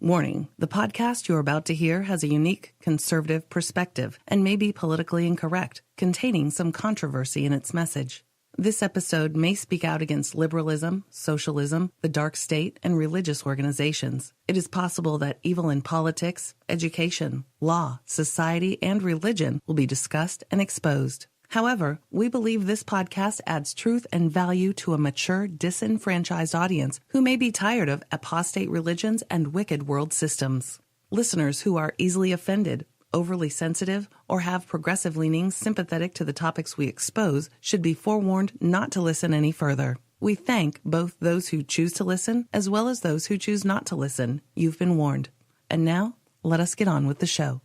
Warning, the podcast you're about to hear has a unique conservative perspective and may be politically incorrect, containing some controversy in its message. This episode may speak out against liberalism, socialism, the dark state, and religious organizations. It is possible that evil in politics, education, law, society, and religion will be discussed and exposed. However, we believe this podcast adds truth and value to a mature, disenfranchised audience who may be tired of apostate religions and wicked world systems. Listeners who are easily offended, overly sensitive, or have progressive leanings sympathetic to the topics we expose should be forewarned not to listen any further. We thank both those who choose to listen as well as those who choose not to listen. You've been warned. And now, let us get on with the show.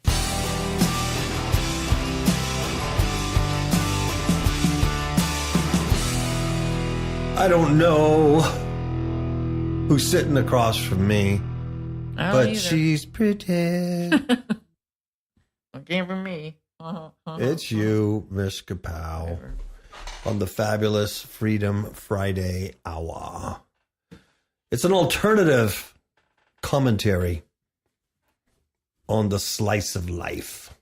I don't know who's sitting across from me, but either. she's pretty. It came from me. It's you, Miss Kapow, on the fabulous Freedom Friday Hour. It's an alternative commentary on the slice of life.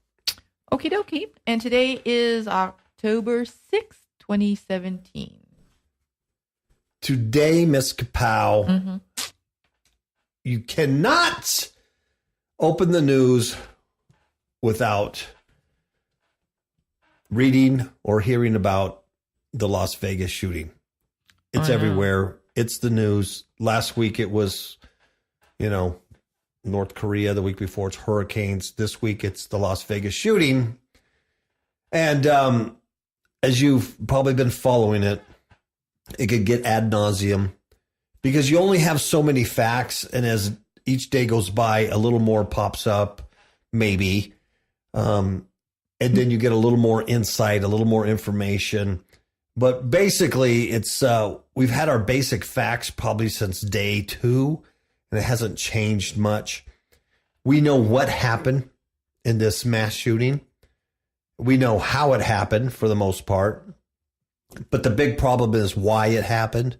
Okie dokie. And today is October 6th, 2017. Today, Miss Kapow, you cannot open the news without reading or hearing about the Las Vegas shooting. It's everywhere. It's the news. Last week it was, North Korea. The week before it's hurricanes. This week it's the Las Vegas shooting. And as you've probably been following it, it could get ad nauseum because you only have so many facts. And as each day goes by, a little more pops up, maybe. And then you get a little more insight, a little more information. But basically, it's we've had our basic facts probably since day 2, and it hasn't changed much. We know what happened in this mass shooting. We know how it happened for the most part. But the big problem is why it happened.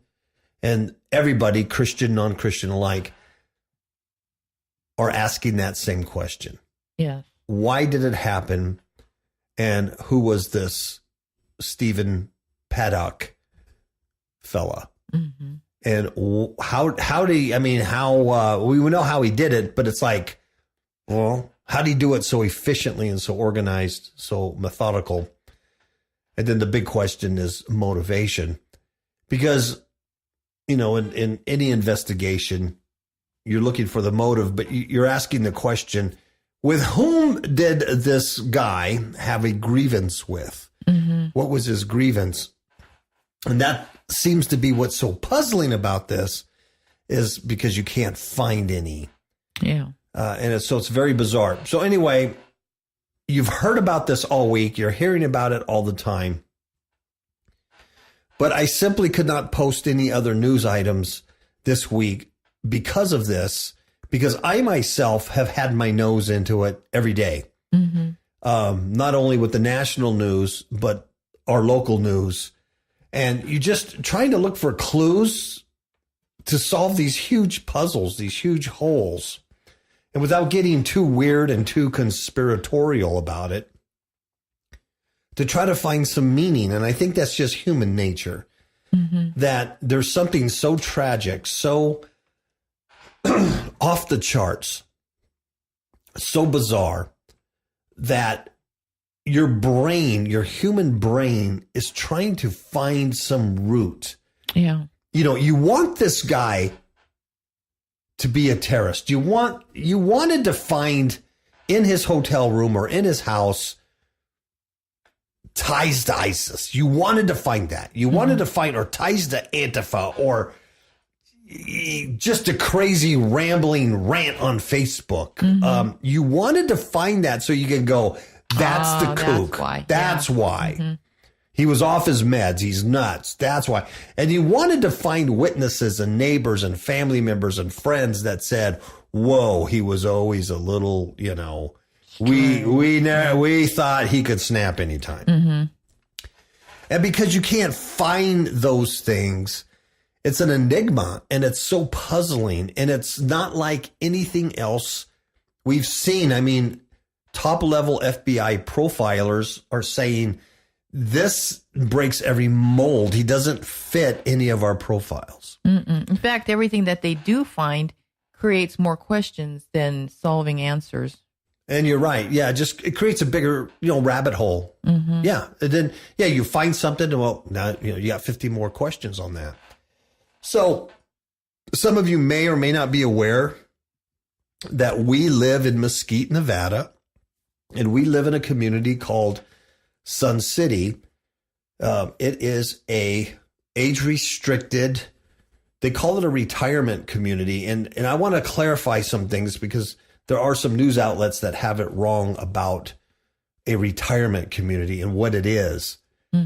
And everybody, Christian, non-Christian alike, are asking that same question. Yes. Why did it happen? And who was this Stephen Paddock fella? Mm-hmm. And we know how he did it, but it's like, well, how did he do it so efficiently and so organized, so methodical? And then the big question is motivation. Because, in any investigation, you're looking for the motive, but you're asking the question, with whom did this guy have a grievance with? Mm-hmm. What was his grievance? And that seems to be what's so puzzling about this, is because you can't find any. Yeah. So it's very bizarre. So anyway, you've heard about this all week. You're hearing about it all the time. But I simply could not post any other news items this week because of this, because I myself have had my nose into it every day. Mm-hmm. Not only with the national news, but our local news. And you just trying to look for clues to solve these huge puzzles, these huge holes. And without getting too weird and too conspiratorial about it, to try to find some meaning. And I think that's just human nature, that there's something so tragic, so off the charts, so bizarre, that your brain, your human brain, is trying to find some root. Yeah. You want this guy to be a terrorist. You wanted to find in his hotel room or in his house ties to ISIS. You wanted to find that. You wanted to find, or ties to Antifa, or just a crazy rambling rant on Facebook. You wanted to find that so you could go, that's the kook. That's why. He was off his meds. He's nuts. That's why. And you wanted to find witnesses and neighbors and family members and friends that said, whoa, he was always a little, we thought he could snap anytime. And because you can't find those things, It's an enigma, and it's so puzzling, and it's not like anything else we've seen. I mean, top-level FBI profilers are saying this breaks every mold. He doesn't fit any of our profiles. In fact, everything that they do find creates more questions than solving answers. And you're right. Yeah, it creates a bigger, rabbit hole. Yeah. And then, you find something, and well, now, you got 50 more questions on that. So some of you may or may not be aware that we live in Mesquite, Nevada, and we live in a community called Sun City. It is a age-restricted, they call it a retirement community. And I want to clarify some things because there are some news outlets that have it wrong about a retirement community and what it is.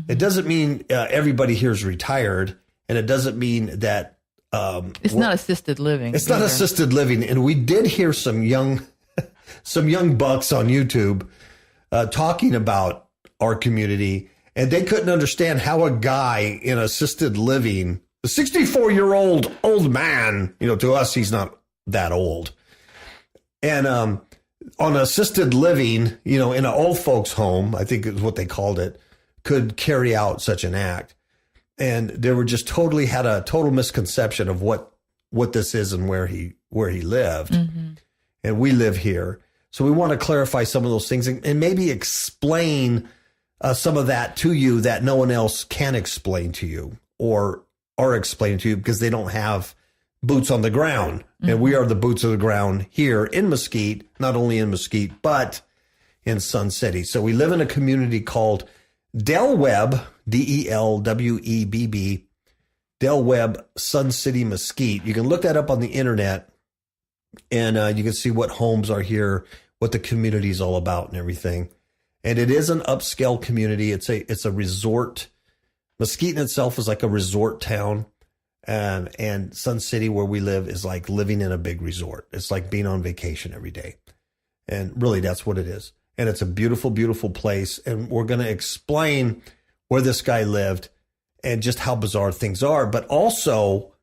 It doesn't mean everybody here is retired, and it doesn't mean that it's not assisted living. It's not assisted living. And we did hear some young bucks on YouTube talking about our community, and they couldn't understand how a guy in assisted living, a 64-year-old old man, to us, he's not that old. And on assisted living, in an old folks home, I think is what they called it, could carry out such an act. And they were just had a total misconception of what this is and where he lived. And we live here. So we want to clarify some of those things and maybe explain some of that to you that no one else can explain to you or are explaining to you because they don't have boots on the ground. And we are the boots on the ground here in Mesquite, not only in Mesquite, but in Sun City. So we live in a community called Del Webb, DELWEBB, Del Webb, Sun City Mesquite. You can look that up on the internet, and you can see what homes are here, what the community is all about and everything. And it is an upscale community. It's a resort. Mesquite in itself is like a resort town. And Sun City, where we live, is like living in a big resort. It's like being on vacation every day. And really, that's what it is. And it's a beautiful, beautiful place. And we're going to explain where this guy lived and just how bizarre things are, but also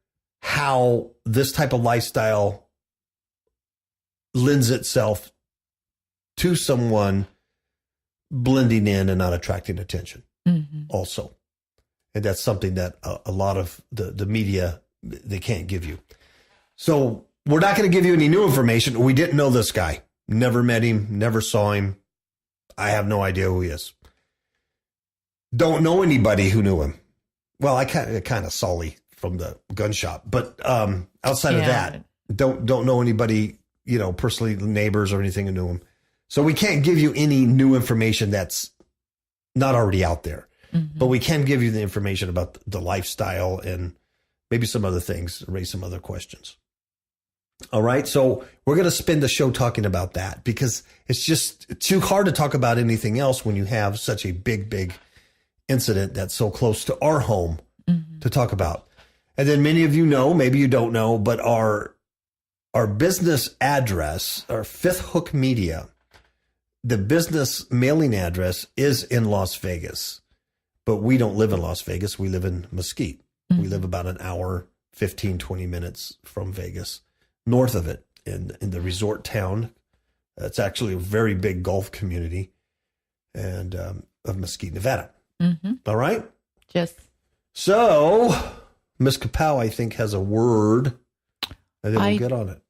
how this type of lifestyle lends itself to someone blending in and not attracting attention also. And that's something that a lot of the media, they can't give you. So we're not going to give you any new information. We didn't know this guy. Never met him. Never saw him. I have no idea who he is. Don't know anybody who knew him. Well, I kind of Sully from the gun shop. But outside of that, don't know anybody, personally, neighbors or anything who knew him. So we can't give you any new information that's not already out there. But we can give you the information about the lifestyle and maybe some other things, raise some other questions. All right. So we're going to spend the show talking about that because it's just too hard to talk about anything else when you have such a big incident that's so close to our home to talk about. And then many of you know, maybe you don't know, but our business address, our Fifth Hook Media, the business mailing address is in Las Vegas. But we don't live in Las Vegas. We live in Mesquite. We live about an hour, 15, 20 minutes from Vegas, north of it in the resort town. It's actually a very big golf community and of Mesquite, Nevada. All right? Yes. So Miss Kapow, I think, has a word. And then we'll get on it.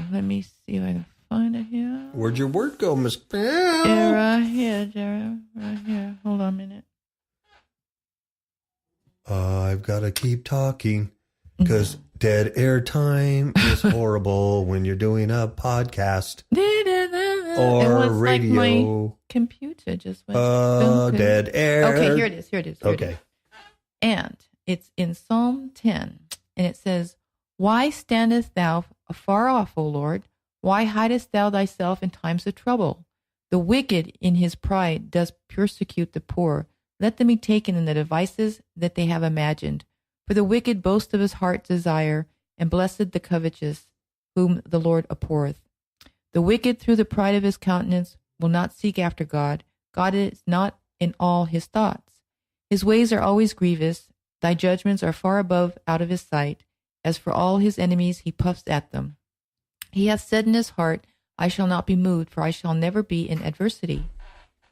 Let me see if I can find it here. Where'd your word go, Miss Kapow? Yeah, right here, Jerry. Right here. Hold on a minute. I've got to keep talking because dead air time is horrible when you're doing a podcast or radio. Like my computer just went. Dead air. Okay, here it is. Okay. And it's in Psalm 10, and it says, "Why standest thou afar off, O Lord? Why hidest thou thyself in times of trouble? The wicked in his pride does persecute the poor. Let them be taken in the devices that they have imagined. For the wicked boast of his heart's desire, and blessed the covetous, whom the Lord abhorreth. The wicked through the pride of his countenance will not seek after God. God is not in all his thoughts. His ways are always grievous. Thy judgments are far above out of his sight. As for all his enemies, he puffs at them. He hath said in his heart, I shall not be moved, for I shall never be in adversity.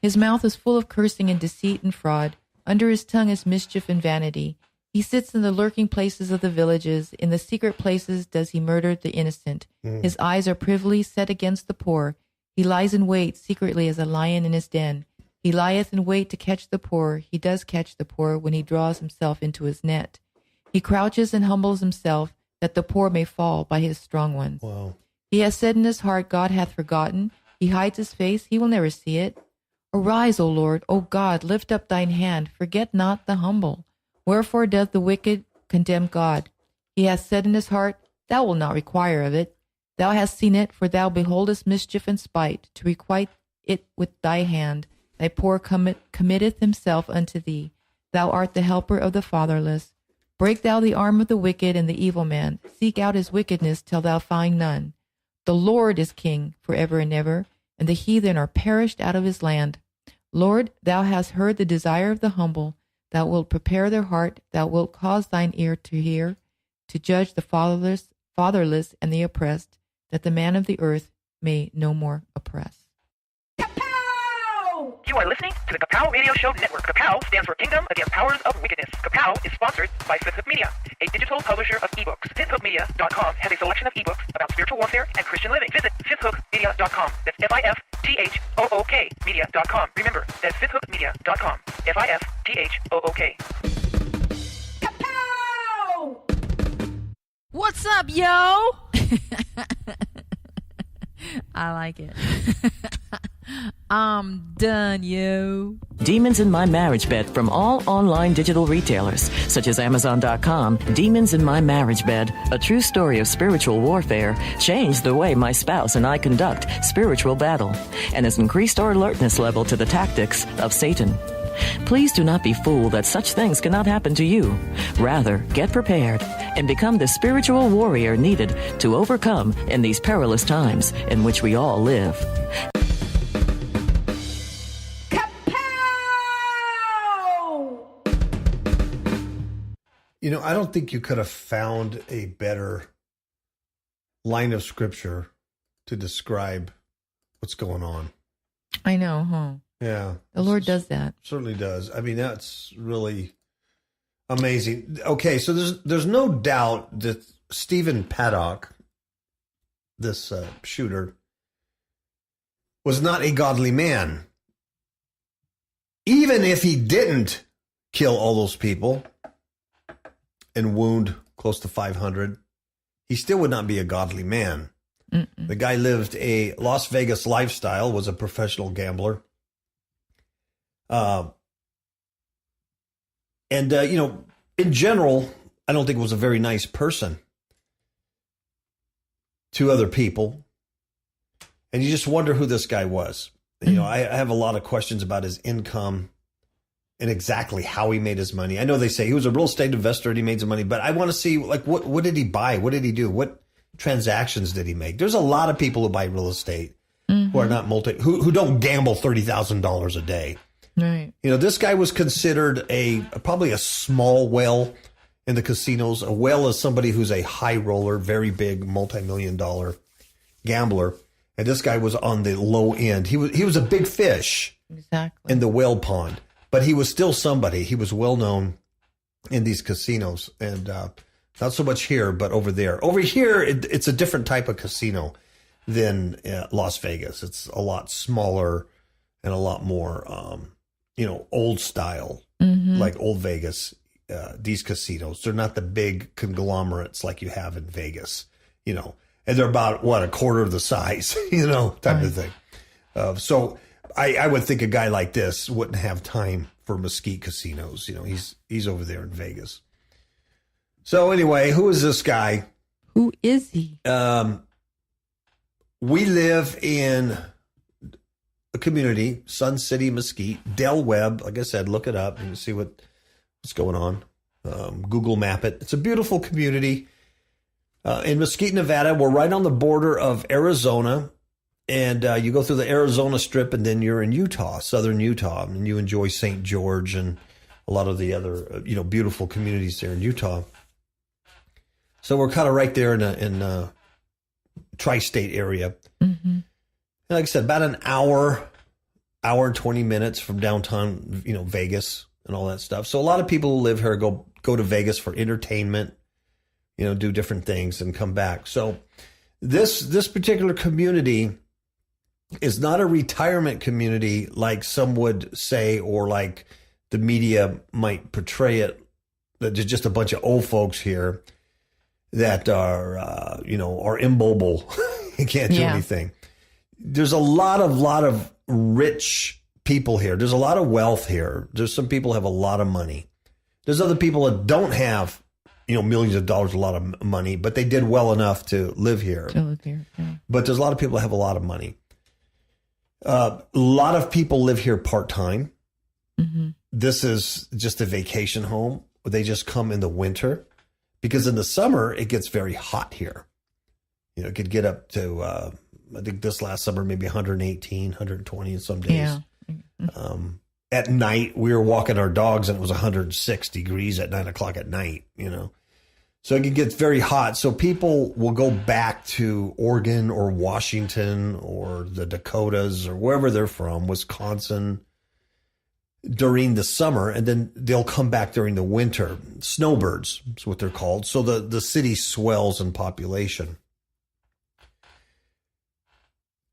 His mouth is full of cursing and deceit and fraud. Under his tongue is mischief and vanity. He sits in the lurking places of the villages. In the secret places does he murder the innocent. His eyes are privily set against the poor. He lies in wait secretly as a lion in his den. He lieth in wait to catch the poor. He does catch the poor when he draws himself into his net. He crouches and humbles himself, that the poor may fall by his strong ones. Wow. He has said in his heart, God hath forgotten. He hides his face, he will never see it. Arise, O Lord, O God, lift up thine hand. Forget not the humble. Wherefore doth the wicked condemn God? He hath said in his heart, Thou wilt not require of it. Thou hast seen it, for thou beholdest mischief and spite, to requite it with thy hand. Thy poor committeth himself unto thee. Thou art the helper of the fatherless. Break thou the arm of the wicked and the evil man. Seek out his wickedness till thou find none. The Lord is king forever and ever, and the heathen are perished out of his land. Lord, thou hast heard the desire of the humble. Thou wilt prepare their heart. Thou wilt cause thine ear to hear, to judge the fatherless and the oppressed, that the man of the earth may no more oppress. You are listening to the Kapow Radio Show Network. Kapow stands for Kingdom Against Powers of Wickedness. Kapow is sponsored by Fifth Hook Media, a digital publisher of ebooks. FifthHookMedia.com has a selection of ebooks about spiritual warfare and Christian living. Visit FifthHookMedia.com. That's FIFTHOOK Media.com. Remember, that's FifthHookMedia.com. FIFTHOOK. Kapow! What's up, yo? I like it. I'm done, yo. Demons in My Marriage Bed from all online digital retailers, such as Amazon.com. Demons in My Marriage Bed, a true story of spiritual warfare, changed the way my spouse and I conduct spiritual battle, and has increased our alertness level to the tactics of Satan. Please do not be fooled that such things cannot happen to you. Rather, get prepared and become the spiritual warrior needed to overcome in these perilous times in which we all live. You know, I don't think you could have found a better line of scripture to describe what's going on. I know, huh? Yeah. The Lord does that. Certainly does. I mean, that's really amazing. Okay, so there's no doubt that Stephen Paddock, this shooter, was not a godly man. Even if he didn't kill all those people and wound close to 500, he still would not be a godly man. The guy lived a Las Vegas lifestyle, was a professional gambler. You know, in general, I don't think was a very nice person to other people. And you just wonder who this guy was. You know, I have a lot of questions about his income and exactly how he made his money. I know they say he was a real estate investor and he made some money, but I want to see, like, what did he buy? What did he do? What transactions did he make? There's a lot of people who buy real estate who are not who don't gamble $30,000 a day. Right. You know, this guy was considered probably a small whale in the casinos. A whale is somebody who's a high roller, very big, multi-million-dollar gambler. And this guy was on the low end. He was a big fish in the whale pond, but he was still somebody. He was well known in these casinos, and not so much here, but over there. Over here, it's a different type of casino than Las Vegas. It's a lot smaller and a lot more, old style, like old Vegas. These casinos, they're not the big conglomerates like you have in Vegas, you know. And they're about, a quarter of the size, type of thing. So I would think a guy like this wouldn't have time for Mesquite casinos. You know, he's over there in Vegas. So anyway, who is this guy? Who is he? We live in a community, Sun City Mesquite, Del Webb. Like I said, look it up and see what's going on. Google map it. It's a beautiful community. In Mesquite, Nevada, we're right on the border of Arizona, and you go through the Arizona Strip, and then you're in Utah, southern Utah, and you enjoy St. George and a lot of the other, beautiful communities there in Utah. So we're kind of right there in a tri-state area. Mm-hmm. And like I said, about an hour and 20 minutes from downtown, Vegas and all that stuff. So a lot of people who live here go to Vegas for entertainment, do different things and come back. So this particular community is not a retirement community like some would say, or like the media might portray it, that there's just a bunch of old folks here that are immobile and can't do anything. There's a lot of rich people here. There's a lot of wealth here. There's some people who have a lot of money. There's other people that don't have, millions of dollars, a lot of money, but they did well enough to live here. But there's a lot of people that have a lot of money. A lot of people live here part-time. Mm-hmm. This is just a vacation home. They just come in the winter because in the summer, it gets very hot here. It could get up to, I think this last summer, maybe 118, 120 in some days. Yeah. At night, we were walking our dogs and it was 106 degrees at 9 o'clock at night, So it gets very hot. So people will go back to Oregon or Washington or the Dakotas or wherever they're from, Wisconsin, during the summer, and then they'll come back during the winter. Snowbirds is what they're called. So the city swells in population.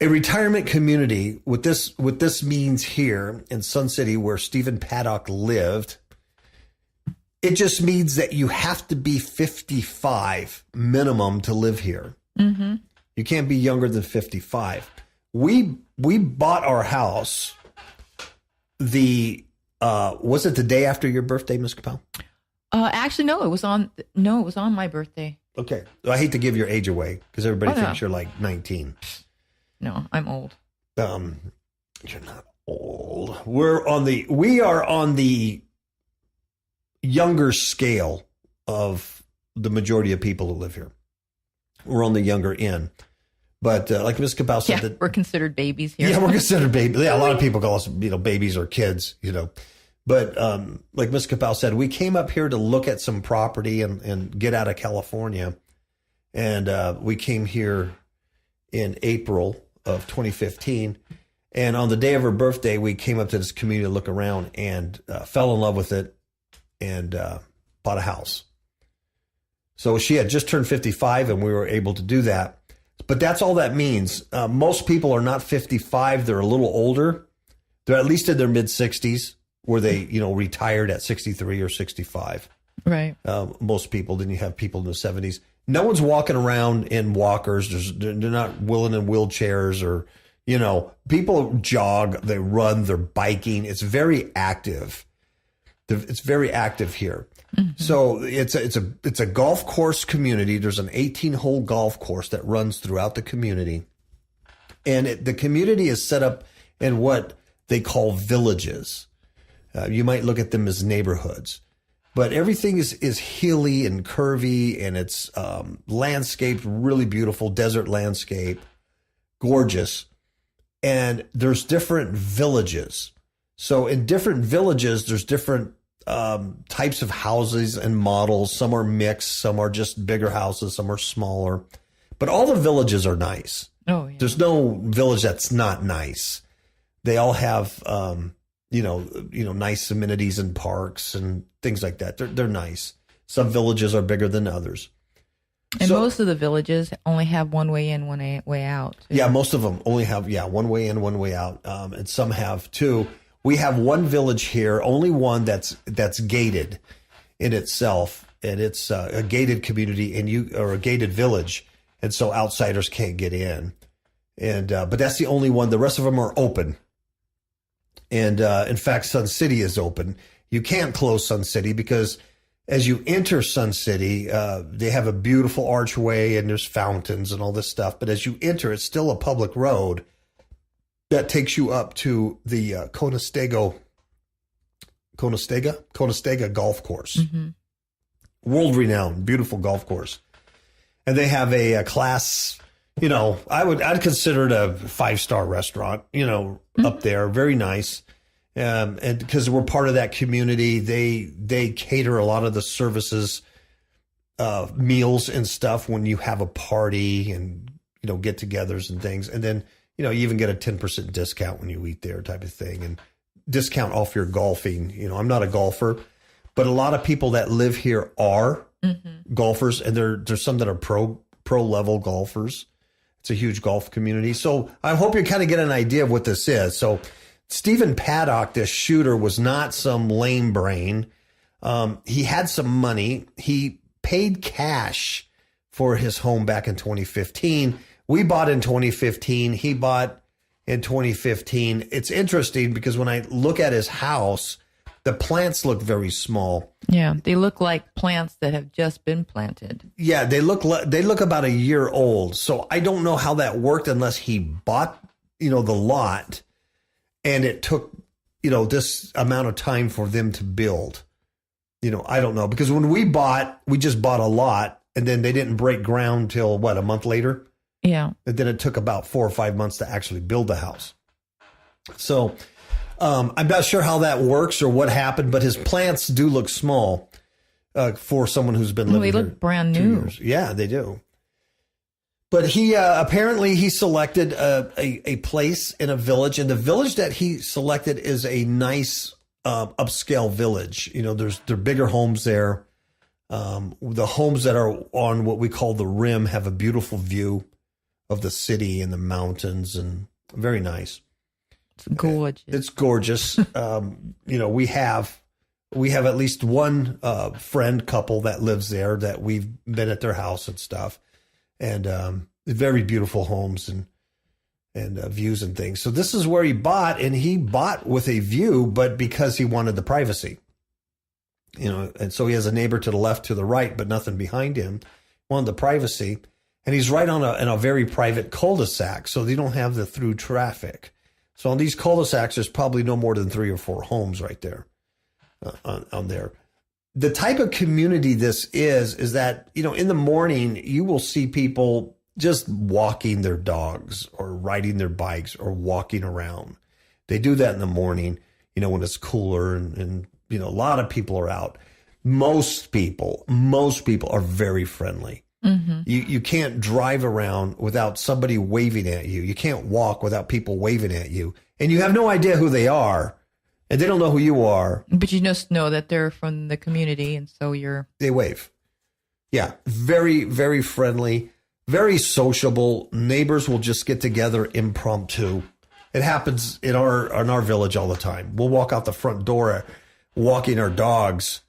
A retirement community, what this means here in Sun City, where Stephen Paddock lived, it just means that you have to be 55 minimum to live here. Mm-hmm. You can't be younger than 55. We bought our house was it the day after your birthday, Ms. Capel? Actually, no, it was on my birthday. Okay. I hate to give your age away because everybody thinks you're like 19. No, I'm old. You're not old. We are on the younger scale of the majority of people who live here. We're on the younger end. But like Ms. Cabal said, we're considered babies here. Yeah, we're considered babies. Yeah, a lot of people call us, babies or kids, But like Ms. Cabal said, we came up here to look at some property and get out of California. And we came here in April of 2015. And on the day of her birthday, we came up to this community to look around and fell in love with it and bought a house. So she had just turned 55 and we were able to do that. But that's all that means. Most people are not 55. They're a little older. They're at least in their mid 60s where they, retired at 63 or 65. Right. Most people. Then you have people in the 70s. No one's walking around in walkers. They're not willing in wheelchairs or, people jog, they run, they're biking. It's very active. It's very active here. Mm-hmm. So it's a golf course community. There's an 18-hole golf course that runs throughout the community. And the community is set up in what they call villages. You might look at them as neighborhoods. But everything is hilly and curvy, and it's landscaped really beautiful, desert landscape, gorgeous. And there's different villages. So in different villages, there's different types of houses and models. Some are mixed, some are just bigger houses, some are smaller. But all the villages are nice. Oh, yeah. There's no village that's not nice. They all have, nice amenities and parks and things like that. They're nice. Some villages are bigger than others. And most of the villages only have one way in, one way out. Too. Yeah, most of them only have, one way in, one way out. And some have two. We have one village here, only one that's gated in itself. And it's a gated community or a gated village. And so outsiders can't get in. And but that's the only one. The rest of them are open. And in fact, Sun City is open. You can't close Sun City because as you enter Sun City, they have a beautiful archway and there's fountains and all this stuff. But as you enter, it's still a public road that takes you up to the Conestega golf course. Mm-hmm. World-renowned, beautiful golf course. And they have a class, I'd consider it a 5-star restaurant, up there, very nice. And because we're part of that community, they cater a lot of the services, meals and stuff when you have a party and, get-togethers and things. And then, you even get a 10% discount when you eat there type of thing, and discount off your golfing. I'm not a golfer, but a lot of people that live here are golfers, and there's some that are pro level golfers. It's a huge golf community. So I hope you kind of get an idea of what this is. So Stephen Paddock, this shooter, was not some lame brain. He had some money. He paid cash for his home back in 2015. We bought in 2015. He bought in 2015. It's interesting because when I look at his house, the plants look very small. Yeah, they look like plants that have just been planted. Yeah, they look about a year old. So I don't know how that worked unless he bought, the lot, and it took, this amount of time for them to build. I don't know, because when we just bought a lot, and then they didn't break ground till a month later. Yeah. And then it took about 4 or 5 months to actually build the house. So I'm not sure how that works or what happened, but his plants do look small for someone who's been living they here look brand 2 new. years. Yeah, they do. But he apparently he selected a place in a village, and the village that he selected is a nice upscale village. There are bigger homes there. The homes that are on what we call the rim have a beautiful view of the city and the mountains, and very nice. It's gorgeous. It's gorgeous. We have at least one friend couple that lives there that we've been at their house and stuff, and very beautiful homes and views and things. So this is where he bought, and he bought with a view, but because he wanted the privacy, and so he has a neighbor to the left, to the right, but nothing behind him. Wanted the privacy, and he's right in a very private cul-de-sac, so they don't have the through traffic. So on these cul-de-sacs, there's probably no more than 3 or 4 homes right there on there. The type of community this is that, in the morning, you will see people just walking their dogs or riding their bikes or walking around. They do that in the morning, when it's cooler and a lot of people are out. Most people are very friendly. Mm-hmm. You can't drive around without somebody waving at you. You can't walk without people waving at you. And you have no idea who they are. And they don't know who you are. But you just know that they're from the community, and so they wave. Yeah, very, very friendly, very sociable. Neighbors will just get together impromptu. It happens in our village all the time. We'll walk out the front door walking our dogs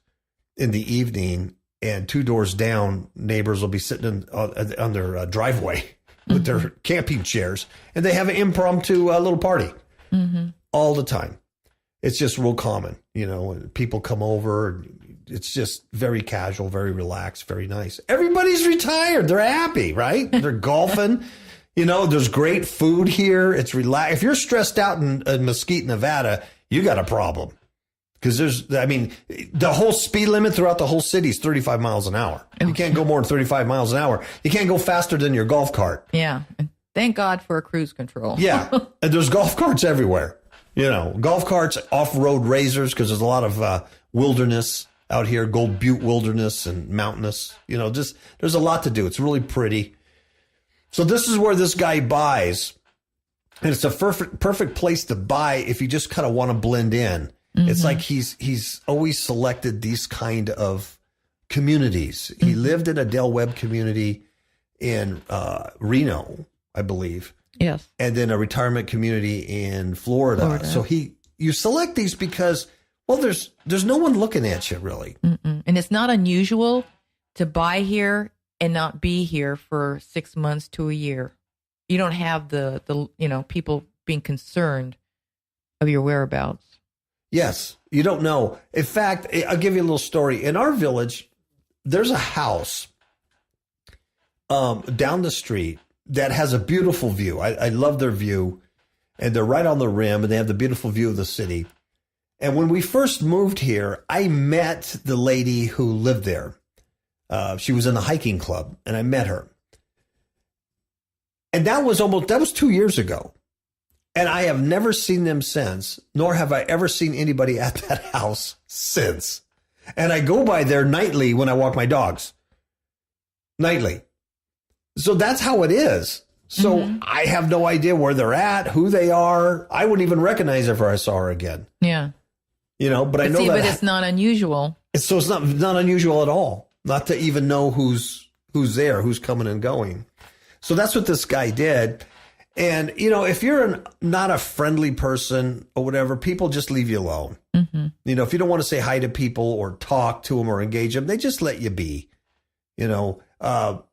in the evening, and 2 doors down, neighbors will be sitting on their driveway with their camping chairs, and they have an impromptu little party all the time. It's just real common, when people come over. It's just very casual, very relaxed, very nice. Everybody's retired. They're happy, right? They're golfing. There's great food here. It's relaxed. If you're stressed out in Mesquite, Nevada, you got a problem. Because the whole speed limit throughout the whole city is 35 miles an hour. You can't go more than 35 miles an hour. You can't go faster than your golf cart. Yeah. Thank God for cruise control. Yeah. And there's golf carts everywhere. Golf carts, off-road razors, because there's a lot of wilderness out here, Gold Butte wilderness and mountainous. There's a lot to do. It's really pretty. So this is where this guy buys. And it's a perfect place to buy if you just kind of want to blend in. Mm-hmm. It's like he's always selected these kind of communities. He lived in a Del Webb community in Reno, I believe. Yes. And then a retirement community in Florida. So you select these because, there's no one looking at you really. Mm-mm. And it's not unusual to buy here and not be here for 6 months to a year. You don't have the people being concerned of your whereabouts. Yes, you don't know. In fact, I'll give you a little story. In our village, there's a house down the street that has a beautiful view. I love their view, and they're right on the rim, and they have the beautiful view of the city. And when we first moved here, I met the lady who lived there. She was in the hiking club, and I met her. And that was 2 years ago. And I have never seen them since, nor have I ever seen anybody at that house since. And I go by there nightly when I walk my dogs. Nightly. So that's how it is. So I have no idea where they're at, who they are. I wouldn't even recognize her if I saw her again. Yeah. You know, but I know that. But it's not unusual. So it's not unusual at all. Not to even know who's there, who's coming and going. So that's what this guy did. And, you know, if you're not a friendly person or whatever, people just leave you alone. You know, if you don't want to say hi to people or talk to them or engage them, they just let you be. You know,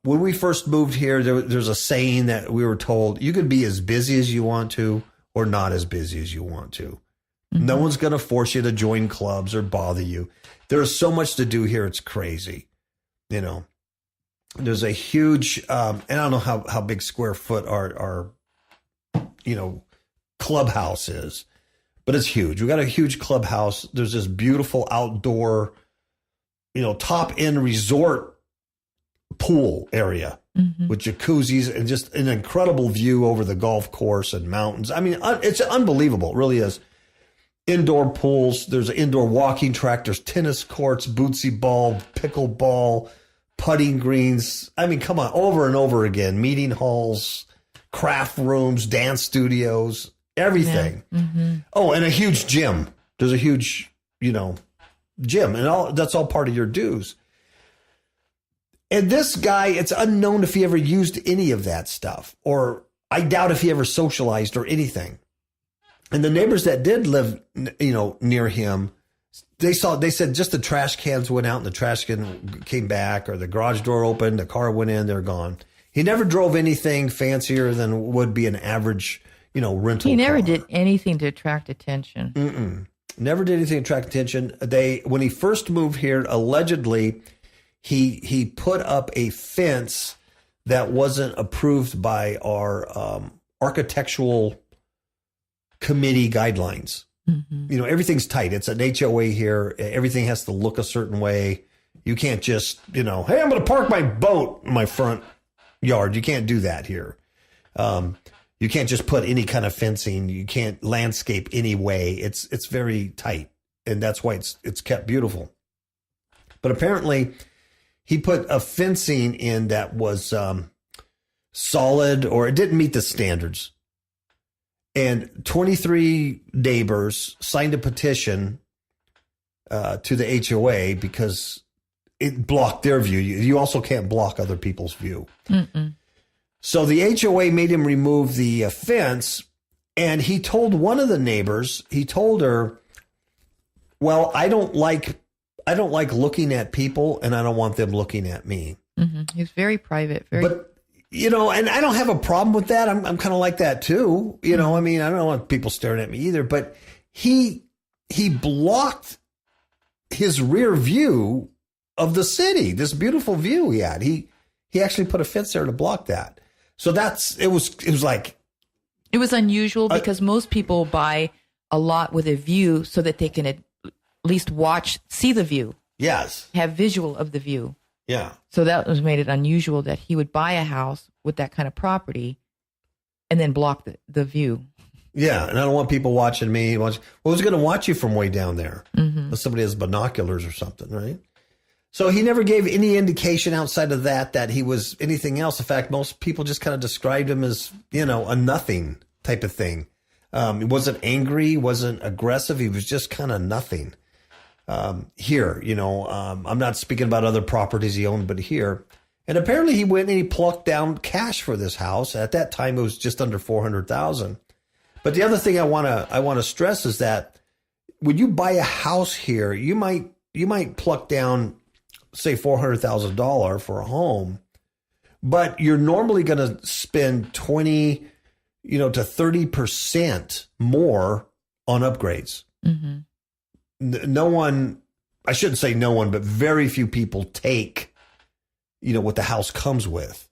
when we first moved here, there's a saying that we were told, you can be as busy as you want to or not as busy as you want to. No one's going to force you to join clubs or bother you. There's so much to do here. It's crazy. You know, there's a huge, and I don't know how big square foot our you know, clubhouse is, but it's huge. We got a huge clubhouse. There's this beautiful outdoor, you know, top end resort pool area with jacuzzis and just an incredible view over the golf course and mountains. I mean, it's unbelievable. It really is. Indoor pools. There's an indoor walking track. There's tennis courts, bootsy ball, pickleball, putting greens. I mean, come on, over and over again. Meeting halls, craft rooms, dance studios, everything. Oh, and a huge gym. There's a huge, you know, gym, and that's all part of your dues. And this guy, it's unknown if he ever used any of that stuff, or I doubt if he ever socialized or anything. And the neighbors that did live, you know, near him, they said just the trash cans went out and the trash can came back, or the garage door opened, the car went in, they're gone. He never drove anything fancier than would be an average, you know, rental car. He never did anything to attract attention. Never did anything to attract attention. When he first moved here, allegedly, he put up a fence that wasn't approved by our architectural committee guidelines. You know, everything's tight. It's an HOA here. Everything has to look a certain way. You can't just, you know, hey, I'm going to park my boat in my front yard. You can't do that here. You can't just put any kind of fencing. You can't landscape any way. It's very tight, and that's why it's kept beautiful. But apparently, he put a fencing in that was solid, or it didn't meet the standards. And 23 neighbors signed a petition to the HOA because it blocked their view. You also can't block other people's view. So the HOA made him remove the fence, and he told one of the neighbors, he told her, well, I don't like looking at people, and I don't want them looking at me. He's very private. But, you know, and I don't have a problem with that. I'm kind of like that too. You know, I mean, I don't want people staring at me either, but he blocked his rear view of the city, this beautiful view he had. He actually put a fence there to block that. So it was like, it was unusual because most people buy a lot with a view so that they can at least see the view. Yes. Have visual of the view. Yeah. So that made it unusual that he would buy a house with that kind of property and then block the view. Yeah. And I don't want people watching me. Who's going to watch you from way down there? Unless somebody has binoculars or something, right? So he never gave any indication outside of that he was anything else. In fact, most people just kind of described him as, you know, a nothing type of thing. He wasn't angry, wasn't aggressive. He was just kind of nothing. Here, you know, I'm not speaking about other properties he owned, but here. And apparently he went and he plucked down cash for this house. At that time, it was just under $400,000. But the other thing I want to stress is that when you buy a house here, you might pluck down, say, $400,000 for a home, but you're normally going to spend 20, you know, to 30% more on upgrades. No one, I shouldn't say no one, but very few people take, you know, what the house comes with,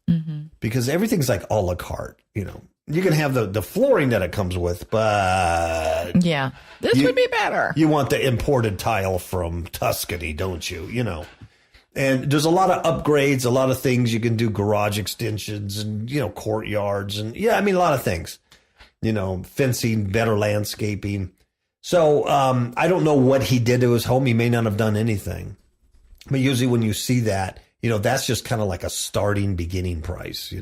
because everything's like a la carte. You know, you can have the flooring that it comes with, but yeah, this would be better. You want the imported tile from Tuscany, don't you? You know, and there's a lot of upgrades, a lot of things you can do, garage extensions and, you know, courtyards and, yeah, I mean, a lot of things. fencing, better landscaping. So I don't know what he did to his home. He may not have done anything. But usually when you see that, that's just kind of like a starting beginning price,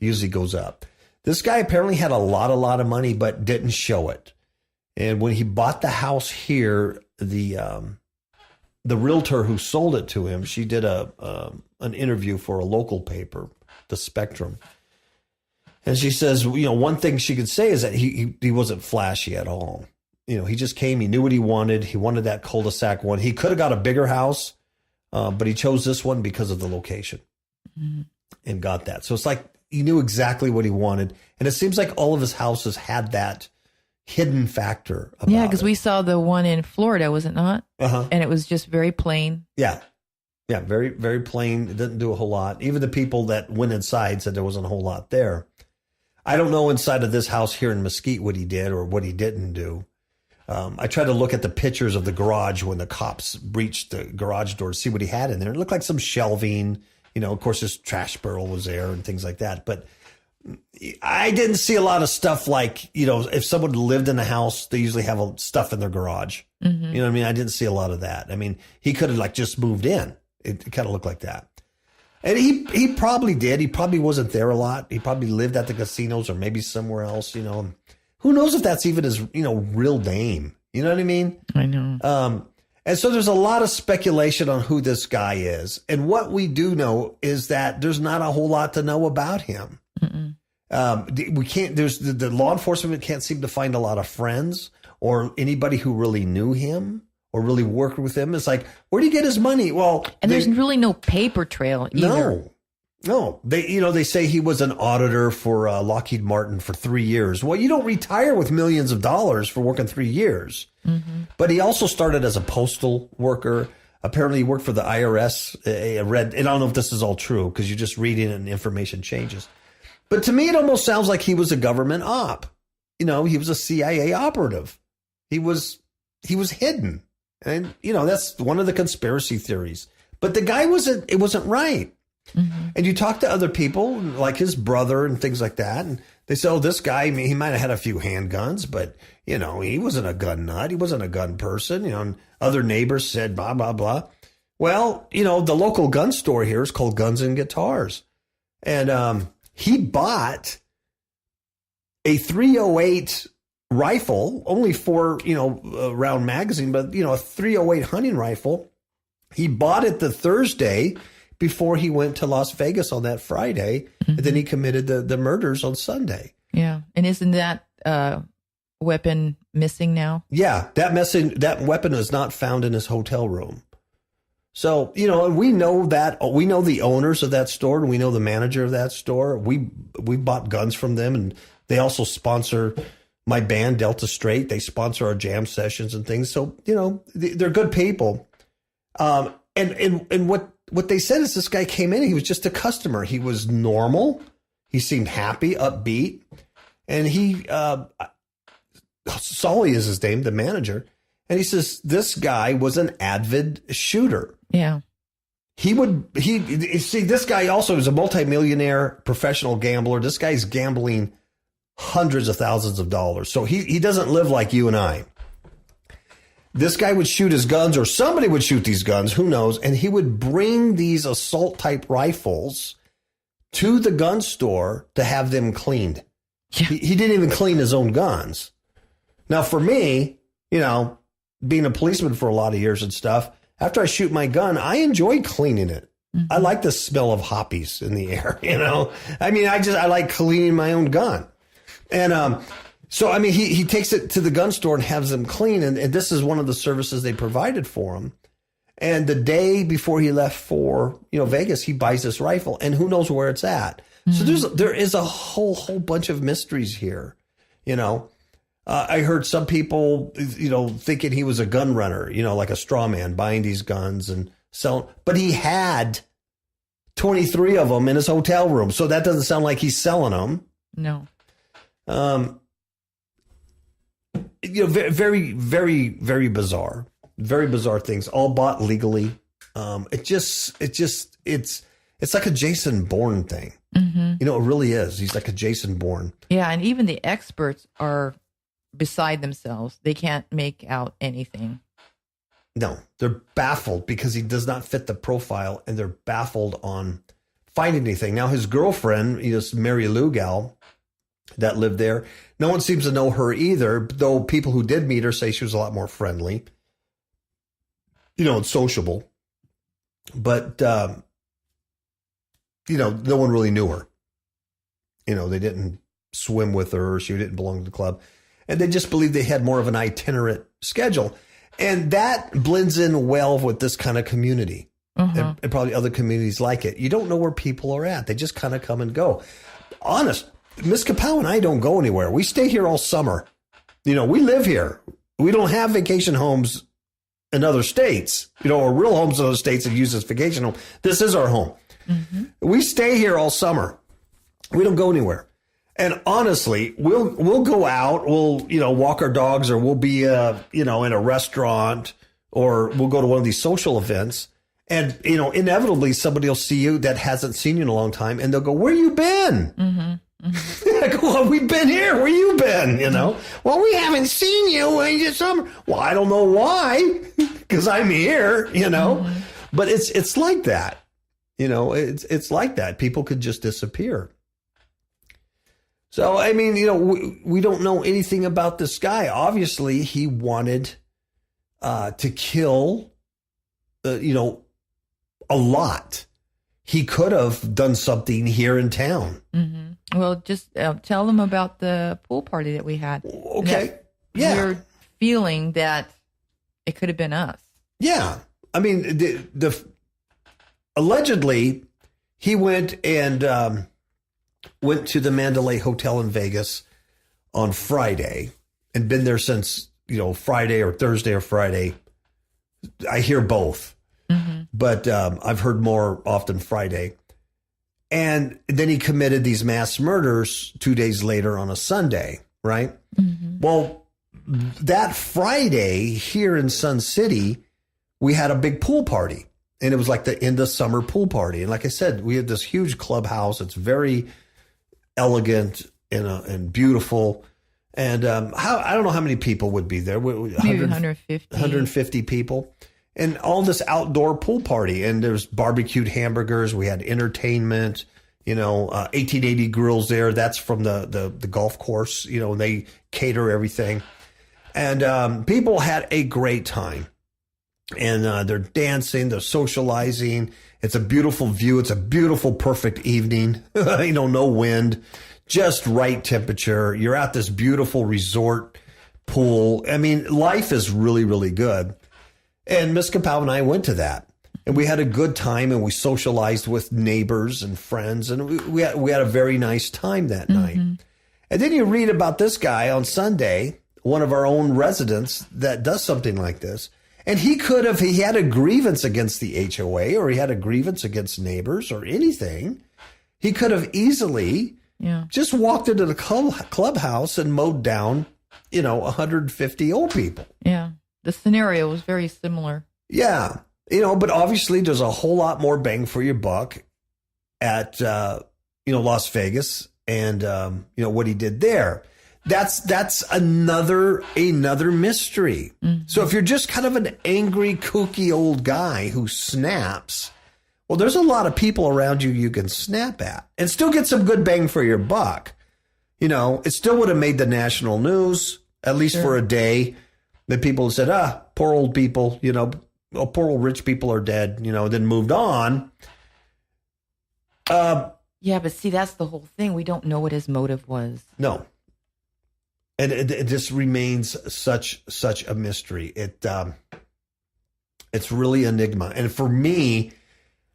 usually goes up. This guy apparently had a lot of money, but didn't show it. And when he bought the house here, the realtor who sold it to him, she did an interview for a local paper, The Spectrum. And she says, one thing she could say is that he wasn't flashy at all. He just came, he knew what he wanted. He wanted that cul-de-sac one. He could have got a bigger house, but he chose this one because of the location and got that. So it's like he knew exactly what he wanted. And it seems like all of his houses had that hidden factor about Yeah, because we saw the one in Florida, was it not? Uh-huh. And it was just very plain. Yeah. Yeah, very, very plain. It didn't do a whole lot. Even the people that went inside said there wasn't a whole lot there. I don't know inside of this house here in Mesquite what he did or what he didn't do. I tried to look at the pictures of the garage when the cops breached the garage door to see what he had in there. It looked like some shelving. Of course, his trash barrel was there and things like that. But I didn't see a lot of stuff like, if someone lived in the house, they usually have stuff in their garage. Mm-hmm. You know what I mean? I didn't see a lot of that. I mean, he could have just moved in. It kind of looked like that. And he probably did. He probably wasn't there a lot. He probably lived at the casinos or maybe somewhere else, Who knows if that's even his, real name? You know what I mean? I know. And so there's a lot of speculation on who this guy is. And what we do know is that there's not a whole lot to know about him. We can't, the law enforcement can't seem to find a lot of friends or anybody who really knew him or really worked with him. It's like, where do you get his money? Well, and there's really no paper trail either. No, they say he was an auditor for Lockheed Martin for 3 years. Well, you don't retire with millions of dollars for working 3 years. Mm-hmm. But he also started as a postal worker. Apparently, he worked for the IRS. I read, and I don't know if this is all true because you're just reading it and information changes. But to me, it almost sounds like he was a government op. He was a CIA operative. He was hidden, and that's one of the conspiracy theories. But the guy it wasn't right. Mm-hmm. And you talk to other people like his brother and things like that. And they say, oh, this guy, he might have had a few handguns, but, he wasn't a gun nut. He wasn't a gun person. And other neighbors said, blah, blah, blah. Well, the local gun store here is called Guns and Guitars. And he bought a .308 rifle, only 4, round magazine, but, a .308 hunting rifle. He bought it the Thursday before he went to Las Vegas on that Friday, and then he committed the murders on Sunday. Yeah, and isn't that weapon missing now? Yeah, that weapon is not found in his hotel room. So, and we know the owners of that store, and we know the manager of that store. We bought guns from them, and they also sponsor my band, Delta Straight. They sponsor our jam sessions and things. So, they're good people. And what they said is this guy came in, he was just a customer. He was normal. He seemed happy, upbeat. And Solly is his name, the manager. And he says, this guy was an avid shooter. Yeah. This guy also is a multimillionaire professional gambler. This guy's gambling hundreds of thousands of dollars. So he doesn't live like you and I. This guy would shoot his guns, or somebody would shoot these guns, who knows, and he would bring these assault-type rifles to the gun store to have them cleaned. Yeah. He didn't even clean his own guns. Now, for me, being a policeman for a lot of years and stuff, after I shoot my gun, I enjoy cleaning it. Mm-hmm. I like the smell of hoppies in the air, I like cleaning my own gun. And so, he takes it to the gun store and has them clean. And this is one of the services they provided for him. And the day before he left for, Vegas, he buys this rifle and who knows where it's at. Mm-hmm. So there is a whole bunch of mysteries here. I heard some people, thinking he was a gun runner, like a straw man buying these guns and selling. But he had 23 of them in his hotel room. So that doesn't sound like he's selling them. No. Very, very, very bizarre things, all bought legally. It's It's like a Jason Bourne thing. You know, it really is. He's like a Jason Bourne. Yeah, and even the experts are beside themselves. They can't make out anything. No, they're baffled because he does not fit the profile, and they're baffled on finding anything. Now, his girlfriend, this Mary Lou gal that lived there, no one seems to know her either, though people who did meet her say she was a lot more friendly, and sociable. But, no one really knew her. They didn't swim with her, or she didn't belong to the club. And they just believed they had more of an itinerant schedule. And that blends in well with this kind of community and probably other communities like it. You don't know where people are at. They just kind of come and go. Honest, Miss Kapow and I don't go anywhere. We stay here all summer. We live here. We don't have vacation homes in other states, or real homes in other states that use this vacation home. This is our home. We stay here all summer. We don't go anywhere. And honestly, we'll go out, we'll, walk our dogs, or we'll be, in a restaurant, or we'll go to one of these social events. And, inevitably somebody will see you that hasn't seen you in a long time, and they'll go, "Where you been?" I go, "Well, we've been here. Where you been?" "Well, we haven't seen you in the summer." "Well, I don't know why, because I'm here, But it's like that. It's like that. People could just disappear. So, I mean, we don't know anything about this guy. Obviously, he wanted to kill, a lot. He could have done something here in town. Well, just tell them about the pool party that we had. Okay. Yeah. We're feeling that it could have been us. Yeah. I mean, the allegedly, he went to the Mandalay Hotel in Vegas on Friday and been there since, Friday or Thursday or Friday. I hear both, but I've heard more often Friday. And then he committed these mass murders 2 days later on a Sunday, right? Well, that Friday here in Sun City, we had a big pool party, and it was like the end of summer pool party. And like I said, we had this huge clubhouse. It's very elegant and beautiful. And I don't know how many people would be there. Maybe 150. 150 people. And all this outdoor pool party. And there's barbecued hamburgers. We had entertainment, 1880 grills there. That's from the golf course. They cater everything. And people had a great time. And they're dancing, they're socializing. It's a beautiful view. It's a beautiful, perfect evening. No wind, just right temperature. You're at this beautiful resort pool. I mean, life is really, really good. And Miss Kapow and I went to that. And we had a good time, and we socialized with neighbors and friends. And we had a very nice time that night. And then you read about this guy on Sunday, one of our own residents that does something like this. And he had a grievance against the HOA, or he had a grievance against neighbors or anything. He could have easily just walked into the clubhouse and mowed down, 150 old people. Yeah. The scenario was very similar. Yeah. But obviously there's a whole lot more bang for your buck at, Las Vegas and, what he did there. That's another mystery. So if you're just kind of an angry, kooky old guy who snaps, well, there's a lot of people around you can snap at and still get some good bang for your buck. It still would have made the national news, at least for a day. The people said, poor old people, poor old rich people are dead, then moved on. Yeah, but see, that's the whole thing. We don't know what his motive was. No. And it just remains such a mystery. It's really enigma. And for me,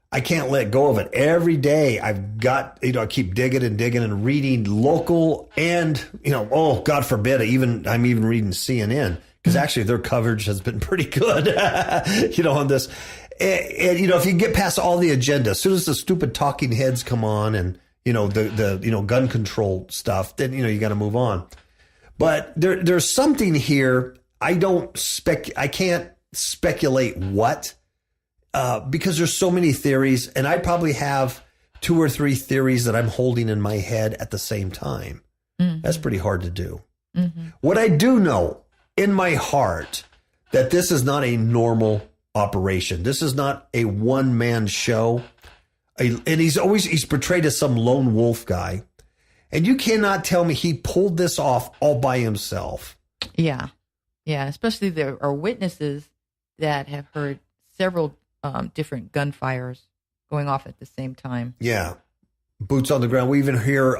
I can't let go of it. Every day I've got, I keep digging and reading local and, God forbid, I'm even reading CNN, because actually their coverage has been pretty good, on this. And, if you get past all the agenda, as soon as the stupid talking heads come on and, the gun control stuff, then, you got to move on. But there's something here. I can't speculate what. because there's so many theories, and I probably have 2 or 3 theories that I'm holding in my head at the same time. That's pretty hard to do. What I do know in my heart that this is not a normal operation. This is not a one-man show. And he's portrayed as some lone wolf guy. And you cannot tell me he pulled this off all by himself. Yeah. Yeah. Especially there are witnesses that have heard several different gunfires going off at the same time. Yeah. Boots on the ground. We even hear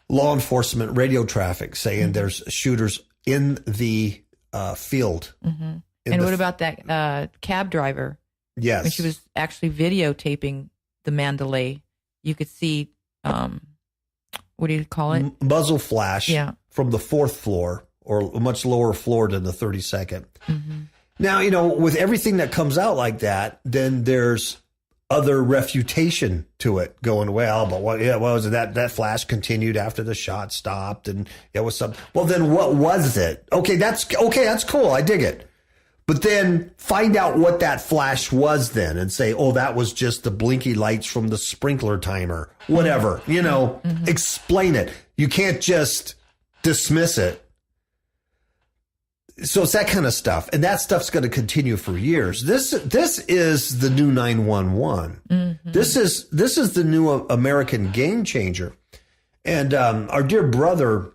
law enforcement radio traffic saying there's shooters in the field. And what about that cab driver? Yes. When she was actually videotaping the Mandalay, you could see, what do you call it? Muzzle flash from the 4th floor, or a much lower floor than the 32nd. Now, with everything that comes out like that, then there's other refutation to it going, well, but what was it? That flash continued after the shot stopped, and it was something. Well, then what was it? Okay, that's cool. I dig it. But then find out what that flash was then and say, oh, that was just the blinky lights from the sprinkler timer, whatever, explain it. You can't just dismiss it. So it's that kind of stuff. And that stuff's going to continue for years. This is the new 911. This is the new American game changer. And our dear brother,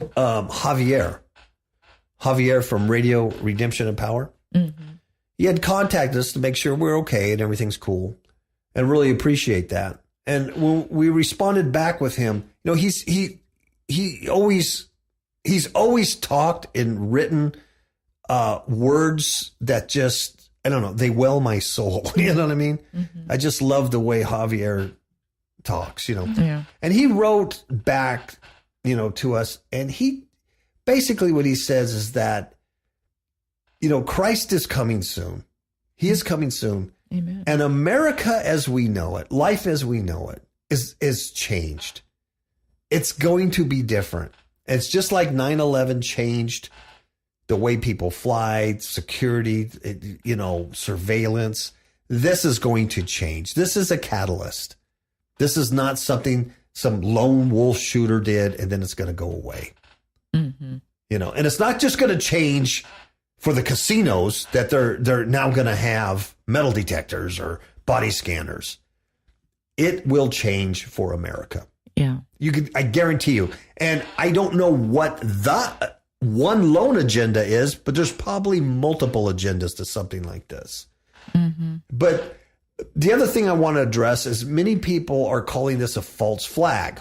Javier from Radio Redemption and Power, he had contacted us to make sure we're okay and everything's cool, and really appreciate that. And when we responded back with him, he's always talked in written words that just, I don't know, they well my soul. You know what I mean? I just love the way Javier talks, Yeah. And he wrote back, to us, and he basically what he says is that, Christ is coming soon. He is coming soon. Amen. And America as we know it, life as we know it, is changed. It's going to be different. It's just like 9/11 changed the way people fly, security, surveillance. This is going to change. This is a catalyst. This is not something some lone wolf shooter did and then it's going to go away. And it's not just going to change for the casinos that they're now going to have metal detectors or body scanners. It will change for America. Yeah. I guarantee you. And I don't know what the one lone agenda is, but there's probably multiple agendas to something like this. But the other thing I want to address is many people are calling this a false flag.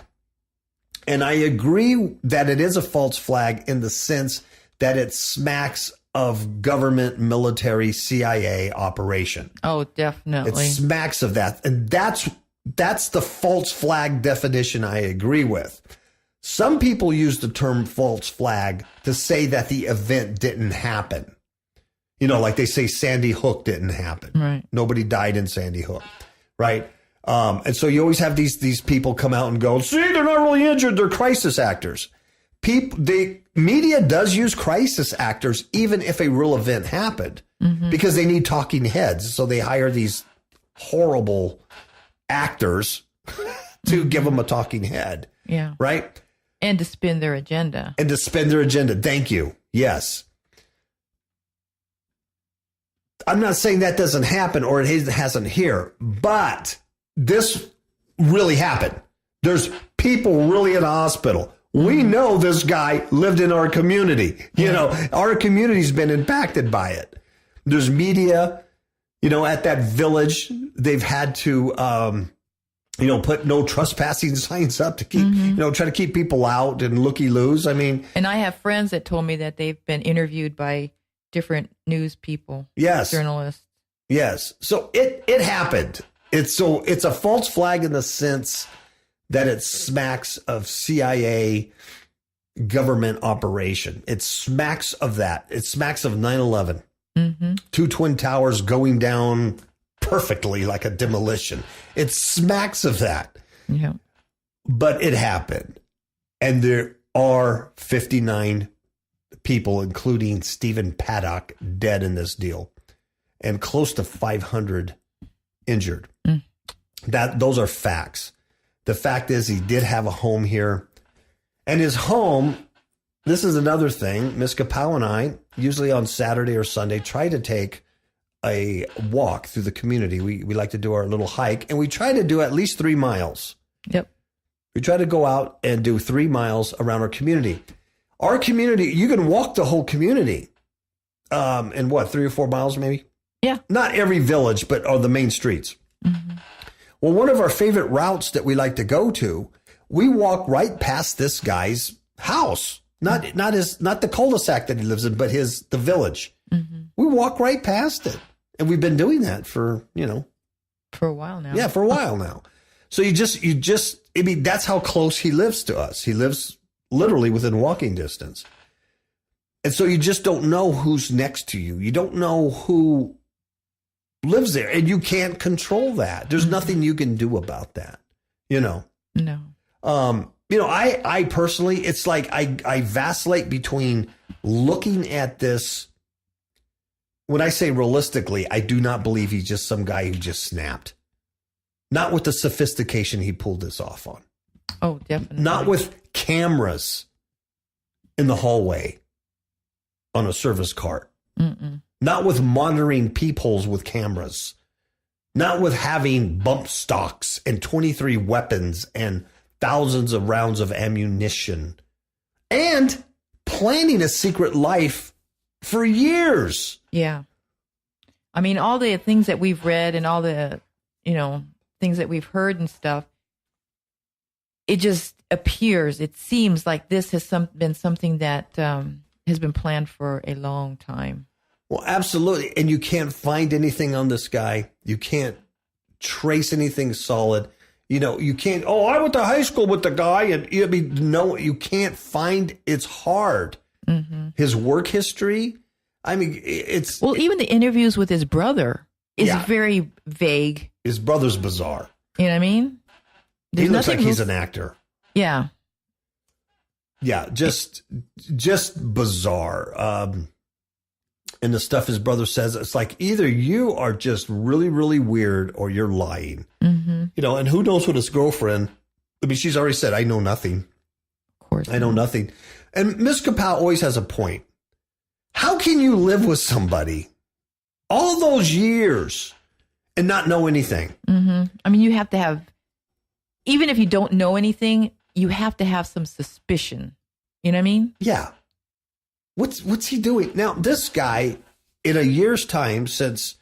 And I agree that it is a false flag in the sense that it smacks of government, military, CIA operation. Oh, definitely. It smacks of that. And that's the false flag definition I agree with. Some people use the term false flag to say that the event didn't happen. Like they say Sandy Hook didn't happen. Right. Nobody died in Sandy Hook. Right. And so you always have these people come out and go, see, they're not really injured. They're crisis actors. The media does use crisis actors even if a real event happened because they need talking heads. So they hire these horrible actors to give them a talking head. Yeah. Right? And to spin their agenda. Thank you. Yes. I'm not saying that doesn't happen or it hasn't here, but this really happened. There's people really in a hospital. We know this guy lived in our community. Our community's been impacted by it. There's media, at that village, they've had to, put no trespassing signs up to keep, try to keep people out and looky-loos. I mean. And I have friends that told me that they've been interviewed by different news people. Yes. Journalists. Yes. So it happened. It's a false flag in the sense that it smacks of CIA government operation. It smacks of that. It smacks of 9/11. 2 twin towers going down perfectly like a demolition. It smacks of that. Yeah. But it happened. And there are 59 people, including Stephen Paddock, dead in this deal. and close to 500 injured. Those are facts. The fact is he did have a home here. And his home, this is another thing. Miss Kapow and I, usually on Saturday or Sunday, try to take a walk through the community. We like to do our little hike, and we try to do at least 3 miles. Yep. We try to go out and do 3 miles around our community. Our community, you can walk the whole community in 3 or 4 miles maybe? Yeah. Not every village, but on the main streets. Mm-hmm. Well, one of our favorite routes that we like to go to, we walk right past this guy's house. Not the cul-de-sac that he lives in, but the village. Mm-hmm. We walk right past it. And we've been doing that for a while now. Yeah, for a while now. So that's how close he lives to us. He lives literally within walking distance. And so you just don't know who's next to you. You don't know who lives there, and you can't control that. There's nothing you can do about that, No. I personally, it's like I vacillate between looking at this. When I say realistically, I do not believe he's just some guy who just snapped. Not with the sophistication he pulled this off on. Oh, definitely. Not with cameras in the hallway on a service cart. Mm-mm. Not with monitoring peepholes with cameras. Not with having bump stocks and 23 weapons and thousands of rounds of ammunition. And planning a secret life for years. Yeah. I mean, all the things that we've read and all the, things that we've heard and stuff, it just appears, it seems like this has been something that has been planned for a long time. Well, absolutely. And you can't find anything on this guy. You can't trace anything solid. You can't, I went to high school with the guy. And you can't find, it's hard. Mm-hmm. His work history, it's... Well, even the interviews with his brother is very vague. His brother's bizarre. You know what I mean? He looks like he's an actor. Yeah. Yeah, just bizarre. And the stuff his brother says, it's like either you are just really, really weird or you're lying. Mm-hmm. And who knows what his girlfriend, she's already said, I know nothing. Of course. I know nothing. And Miss Kapow always has a point. How can you live with somebody all those years and not know anything? Mm-hmm. You have to have, even if you don't know anything, you have to have some suspicion. You know what I mean? Yeah. What's he doing? Now, this guy, in a year's time, since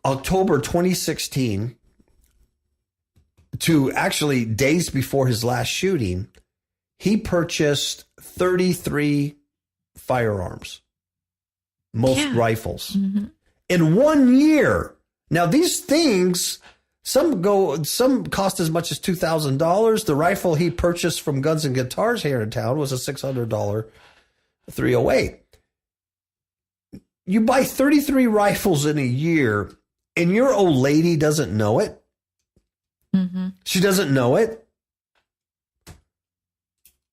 October 2016 to actually days before his last shooting, he purchased 33 firearms, most rifles, in 1 year. Now, these things, some cost as much as $2,000. The rifle he purchased from Guns and Guitars here in town was a $600 .308. You buy 33 rifles in a year, and your old lady doesn't know it. Mm-hmm. She doesn't know it.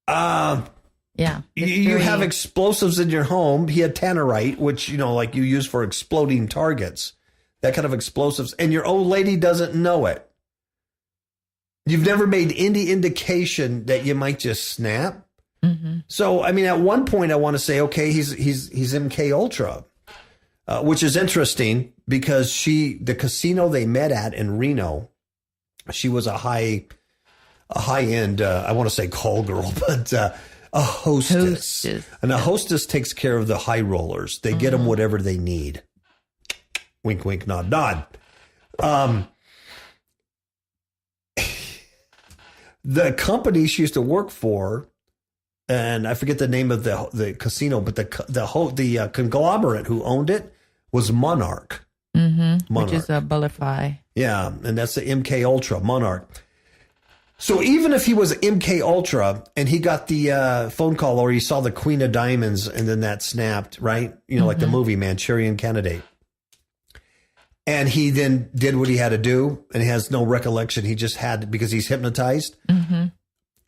Yeah. You have explosives in your home. He had tannerite, which, like you use for exploding targets, that kind of explosives, and your old lady doesn't know it. You've never made any indication that you might just snap. Mm-hmm. So, at one point I want to say, okay, he's MK Ultra, which is interesting because the casino they met at in Reno, she was a high end, I want to say call girl, but a hostess. And a hostess takes care of the high rollers. They get them whatever they need. Wink, wink, nod, nod. The company she used to work for, and I forget the name of the casino, but the conglomerate who owned it was Monarch. Mm-hmm. Which is a Bullify. Yeah, and that's the MK Ultra, Monarch. So even if he was MK Ultra and he got the phone call or he saw the Queen of Diamonds and then that snapped, right? Like the movie Manchurian Candidate. And he then did what he had to do and he has no recollection. He just had, because he's hypnotized. Mm-hmm.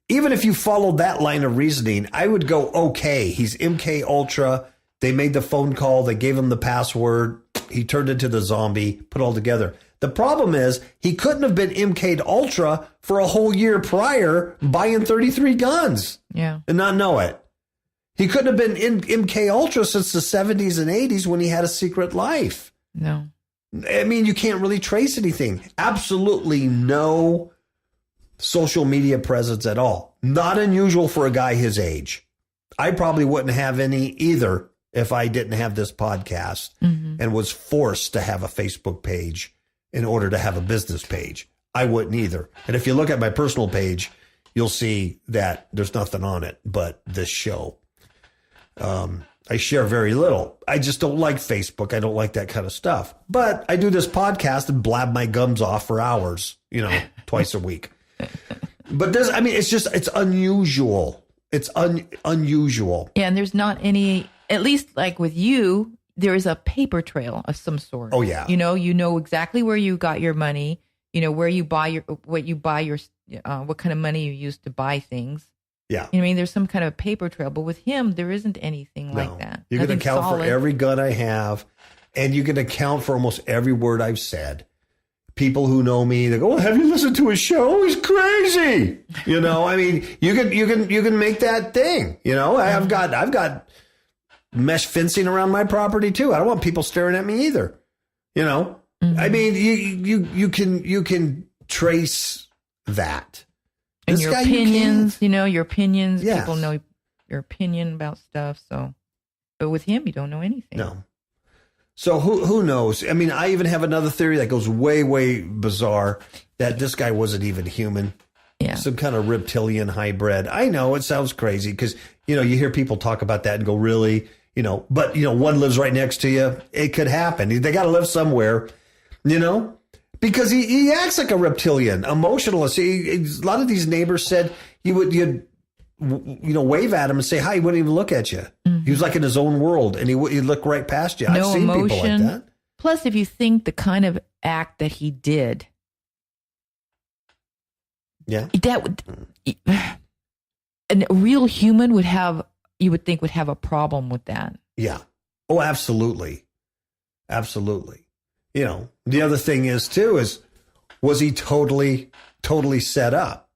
Even if you followed that line of reasoning, I would go, okay, he's MK Ultra. They made the phone call. They gave him the password. he turned into the zombie, put it all together. The problem is he couldn't have been MK'd Ultra for a whole year prior buying 33 guns and not know it. He couldn't have been in MK Ultra since the 70s and 80s when he had a secret life. No. I mean, you can't really trace anything. Absolutely no social media presence at all. Not unusual for a guy his age. I probably wouldn't have any either if I didn't have this podcast and was forced to have a Facebook page in order to have a business page. I wouldn't either. And if you look at my personal page, you'll see that there's nothing on it but this show. I share very little. I just don't like Facebook. I don't like that kind of stuff. But I do this podcast and blab my gums off for hours, twice a week. But it's unusual. It's unusual. Yeah, and there's not any, at least like with you, there is a paper trail of some sort. Oh, yeah. You know exactly where you got your money, where you buy what kind of money you use to buy things. Yeah. I mean, there's some kind of paper trail, but with him, there isn't anything like that. You can account for every gun I have, and you can account for almost every word I've said. People who know me, they go, "Oh, have you listened to his show? He's crazy." I mean, you can make that thing. I've got mesh fencing around my property too. I don't want people staring at me either. I mean, you can trace that. And your opinions, your opinions, Yes. People know your opinion about stuff. So, but with him, you don't know anything. No. So who knows? I mean, I even have another theory that goes way, way bizarre, that this guy wasn't even human. Yeah. Some kind of reptilian hybrid. I know it sounds crazy because, you hear people talk about that and go, really? But, one lives right next to you. It could happen. They got to live somewhere, because he acts like a reptilian, emotionless. A lot of these neighbors said you'd wave at him and say hi. He wouldn't even look at you. He was like in his own world, and he'd look right past you. I've seen people like that. Plus, if you think the kind of act that he did, that would, a real human would have a problem with that. Yeah. Oh, absolutely. Absolutely. The other thing is, was he totally set up?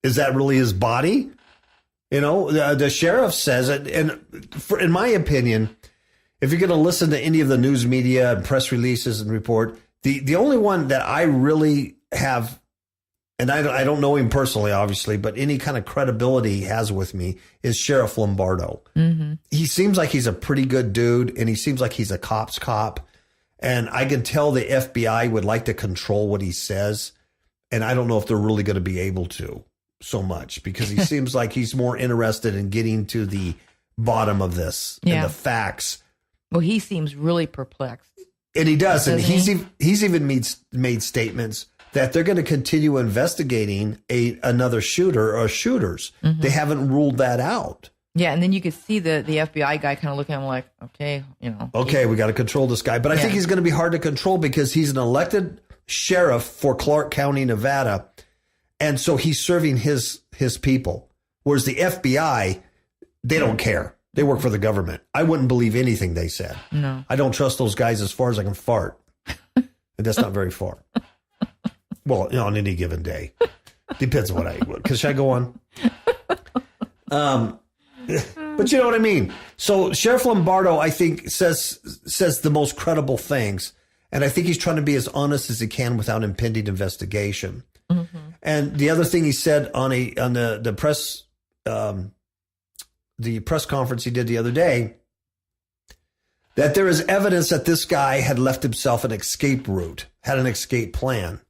Is that really his body? The sheriff says it. And in my opinion, if you're going to listen to any of the news media and press releases and report, the only one that I really have, and I don't know him personally, obviously, but any kind of credibility he has with me is Sheriff Lombardo. Mm-hmm. He seems like he's a pretty good dude, and he seems like he's a cop's cop. And I can tell the FBI would like to control what he says. And I don't know if they're really going to be able to so much, because he seems like he's more interested in getting to the bottom of this and the facts. Well, he seems really perplexed. And he does. And he's even made statements that they're going to continue investigating another shooter or shooters. Mm-hmm. They haven't ruled that out. Yeah, and then you could see the FBI guy kind of looking at him like, okay, Okay, we got to control this guy. But I think he's going to be hard to control because he's an elected sheriff for Clark County, Nevada. And so he's serving his people. Whereas the FBI, they don't care. They work for the government. I wouldn't believe anything they said. No. I don't trust those guys as far as I can fart. And that's not very far. Well, on any given day. Depends on what I would. Because should I go on? But you know what I mean? So Sheriff Lombardo, I think, says the most credible things. And I think he's trying to be as honest as he can without impending investigation. Mm-hmm. And the other thing he said on the press conference he did the other day, that there is evidence that this guy had left himself an escape route, had an escape plan.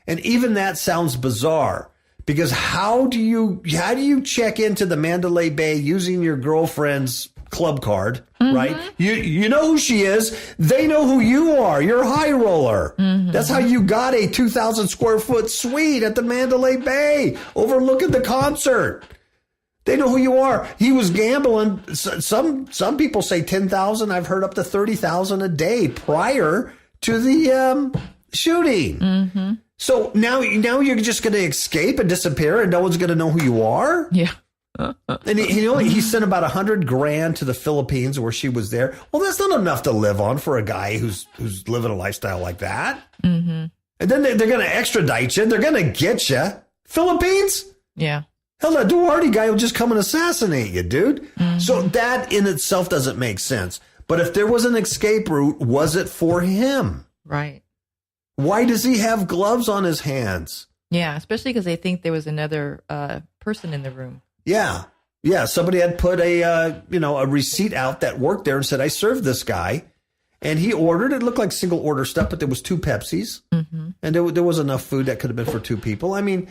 And even that sounds bizarre. Because how do you check into the Mandalay Bay using your girlfriend's club card, right? You know who she is. They know who you are. You're a high roller. Mm-hmm. That's how you got a 2,000 square foot suite at the Mandalay Bay overlooking the concert. They know who you are. He was gambling. Some people say 10,000. I've heard up to 30,000 a day prior to the shooting. So now you're just going to escape and disappear and no one's going to know who you are? Yeah. And he sent about $100,000 to the Philippines where she was there. Well, that's not enough to live on for a guy who's living a lifestyle like that. Mm-hmm. And then they're going to extradite you. They're going to get you. Philippines? Yeah. Hell, that Duarte guy will just come and assassinate you, dude. Mm-hmm. So that in itself doesn't make sense. But if there was an escape route, was it for him? Right. Why does he have gloves on his hands? Yeah, especially because they think there was another person in the room. Yeah. Yeah. Somebody had put a receipt out that worked there and said, I served this guy. And he ordered, it looked like single order stuff, but there was 2 Pepsis. Mm-hmm. And there was enough food that could have been for 2 people. I mean,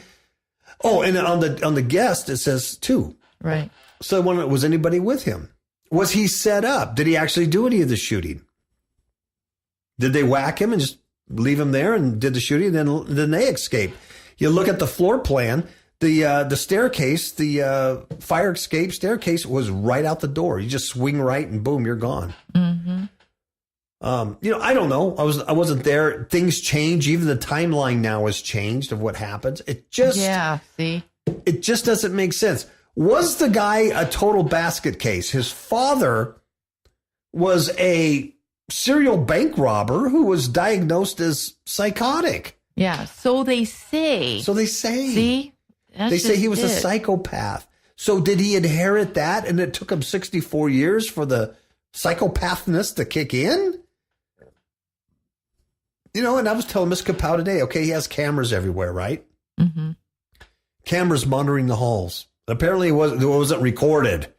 and on the guest, it says 2. Right. So was anybody with him? Was he set up? Did he actually do any of the shooting? Did they whack him and just leave him there and did the shooting? And then they escape. You look at the floor plan, the staircase, the fire escape staircase was right out the door. You just swing right and boom, you're gone. Mm-hmm. I don't know. I wasn't there. Things change. Even the timeline now has changed of what happens. It just doesn't make sense. Was the guy a total basket case? His father was a serial bank robber who was diagnosed as psychotic. Yeah, so they say. See? They say he was a psychopath. So did he inherit that and it took him 64 years for the psychopathness to kick in? And I was telling Miss Kapow today, okay, he has cameras everywhere, right? Mm-hmm. Cameras monitoring the halls. Apparently it wasn't recorded.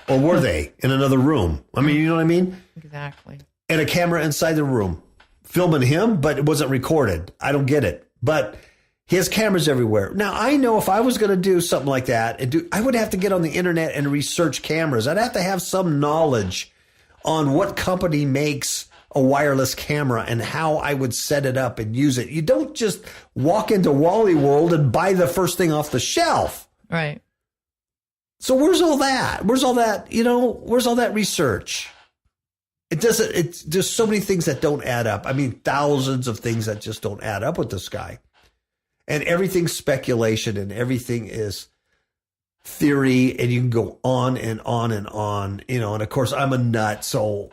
Or were they in another room? I mean, you know what I mean? Exactly. And a camera inside the room filming him, but it wasn't recorded. I don't get it. But he has cameras everywhere. Now, I know if I was going to do something like that, I would have to get on the internet and research cameras. I'd have to have some knowledge on what company makes a wireless camera and how I would set it up and use it. You don't just walk into Wally World and buy the first thing off the shelf. Right. So where's all that? Where's all that research? There's so many things that don't add up. I mean, thousands of things that just don't add up with this guy. And everything's speculation and everything is theory and you can go on and on and on, and of course I'm a nut. So,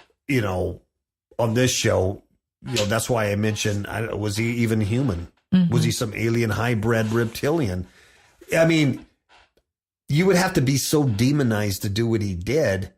on this show, that's why I mentioned, was he even human? Mm-hmm. Was he some alien hybrid reptilian? I mean, you would have to be so demonized to do what he did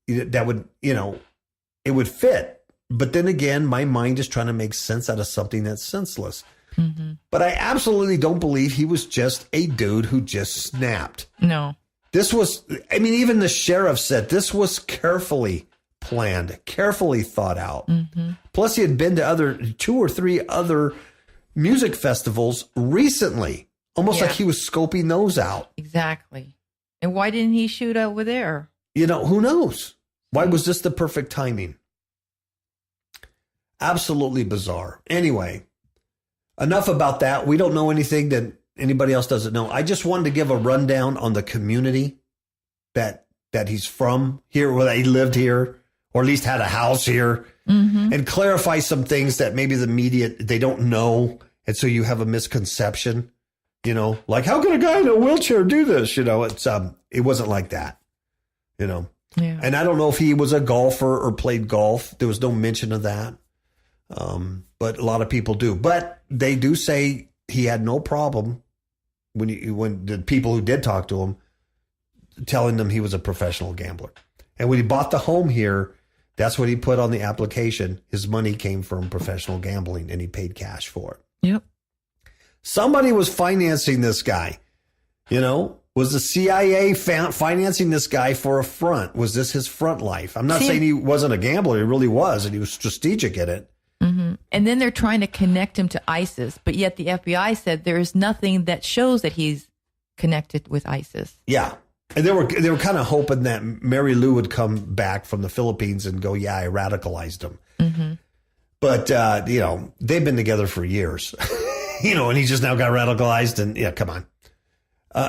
that would, it would fit. But then again, my mind is trying to make sense out of something that's senseless. Mm-hmm. But I absolutely don't believe he was just a dude who just snapped. No. This was, even the sheriff said this was carefully planned, carefully thought out. Mm-hmm. Plus, he had been to 2 or 3 other music festivals recently. Almost like he was scoping those out. Exactly. And why didn't he shoot over there? Who knows? Why was this the perfect timing? Absolutely bizarre. Anyway, enough about that. We don't know anything that anybody else doesn't know. I just wanted to give a rundown on the community that he's from here, where he lived here, or at least had a house here, and clarify some things that maybe the media, they don't know. And so you have a misconception. Like, how can a guy in a wheelchair do this? It wasn't like that, Yeah. And I don't know if he was a golfer or played golf. There was no mention of that. But a lot of people do. But they do say he had no problem when the people who did talk to him telling them he was a professional gambler. And when he bought the home here, that's what he put on the application. His money came from professional gambling and he paid cash for it. Yep. Somebody was financing this guy, was the CIA financing this guy for a front? Was this his front life? I'm not saying he wasn't a gambler. He really was. And he was strategic in it. Mm-hmm. And then they're trying to connect him to ISIS. But yet the FBI said there is nothing that shows that he's connected with ISIS. Yeah. And they were kind of hoping that Mary Lou would come back from the Philippines and go, yeah, I radicalized him. Mm-hmm. But, they've been together for years. And he just now got radicalized and come on.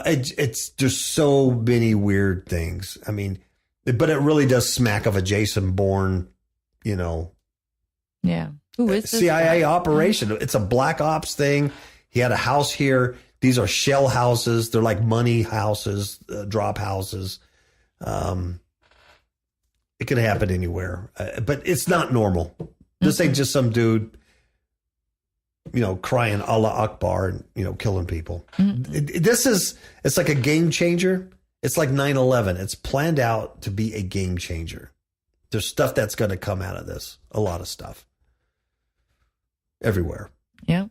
It's just so many weird things. But it really does smack of a Jason Bourne, Yeah. Who is this CIA guy? operation. It's a black ops thing. He had a house here. These are shell houses. They're like money houses, drop houses. It could happen anywhere, but it's not normal. This ain't just some dude, crying Allah Akbar and, killing people. It's like a game changer. It's like 9/11. It's planned out to be a game changer. There's stuff that's going to come out of this. A lot of stuff. Everywhere. Yeah.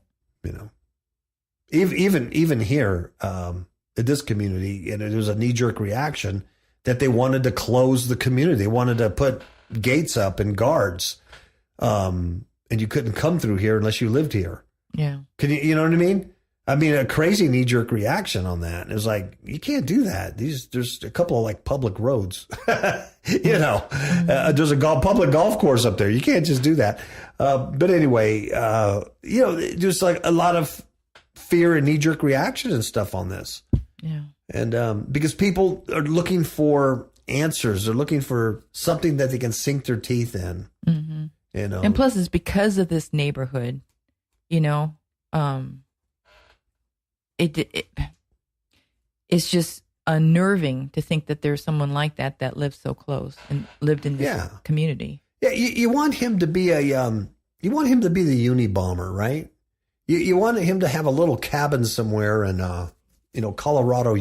Even here, in this community, and it was a knee-jerk reaction that they wanted to close the community. They wanted to put gates up and guards. And you couldn't come through here unless you lived here. Yeah. Can you know what I mean? I mean, a crazy knee-jerk reaction on that. It was like, you can't do that. There's a couple of like public roads, there's a public golf course up there. You can't just do that. But anyway, there's like a lot of fear and knee-jerk reaction and stuff on this. Yeah. And because people are looking for answers, they're looking for something that they can sink their teeth in. Mm-hmm. And plus, it's because of this neighborhood. It's just unnerving to think that there's someone like that lives so close and lived in this community. Yeah, you want him to be the Unabomber, right? You want him to have a little cabin somewhere in Colorado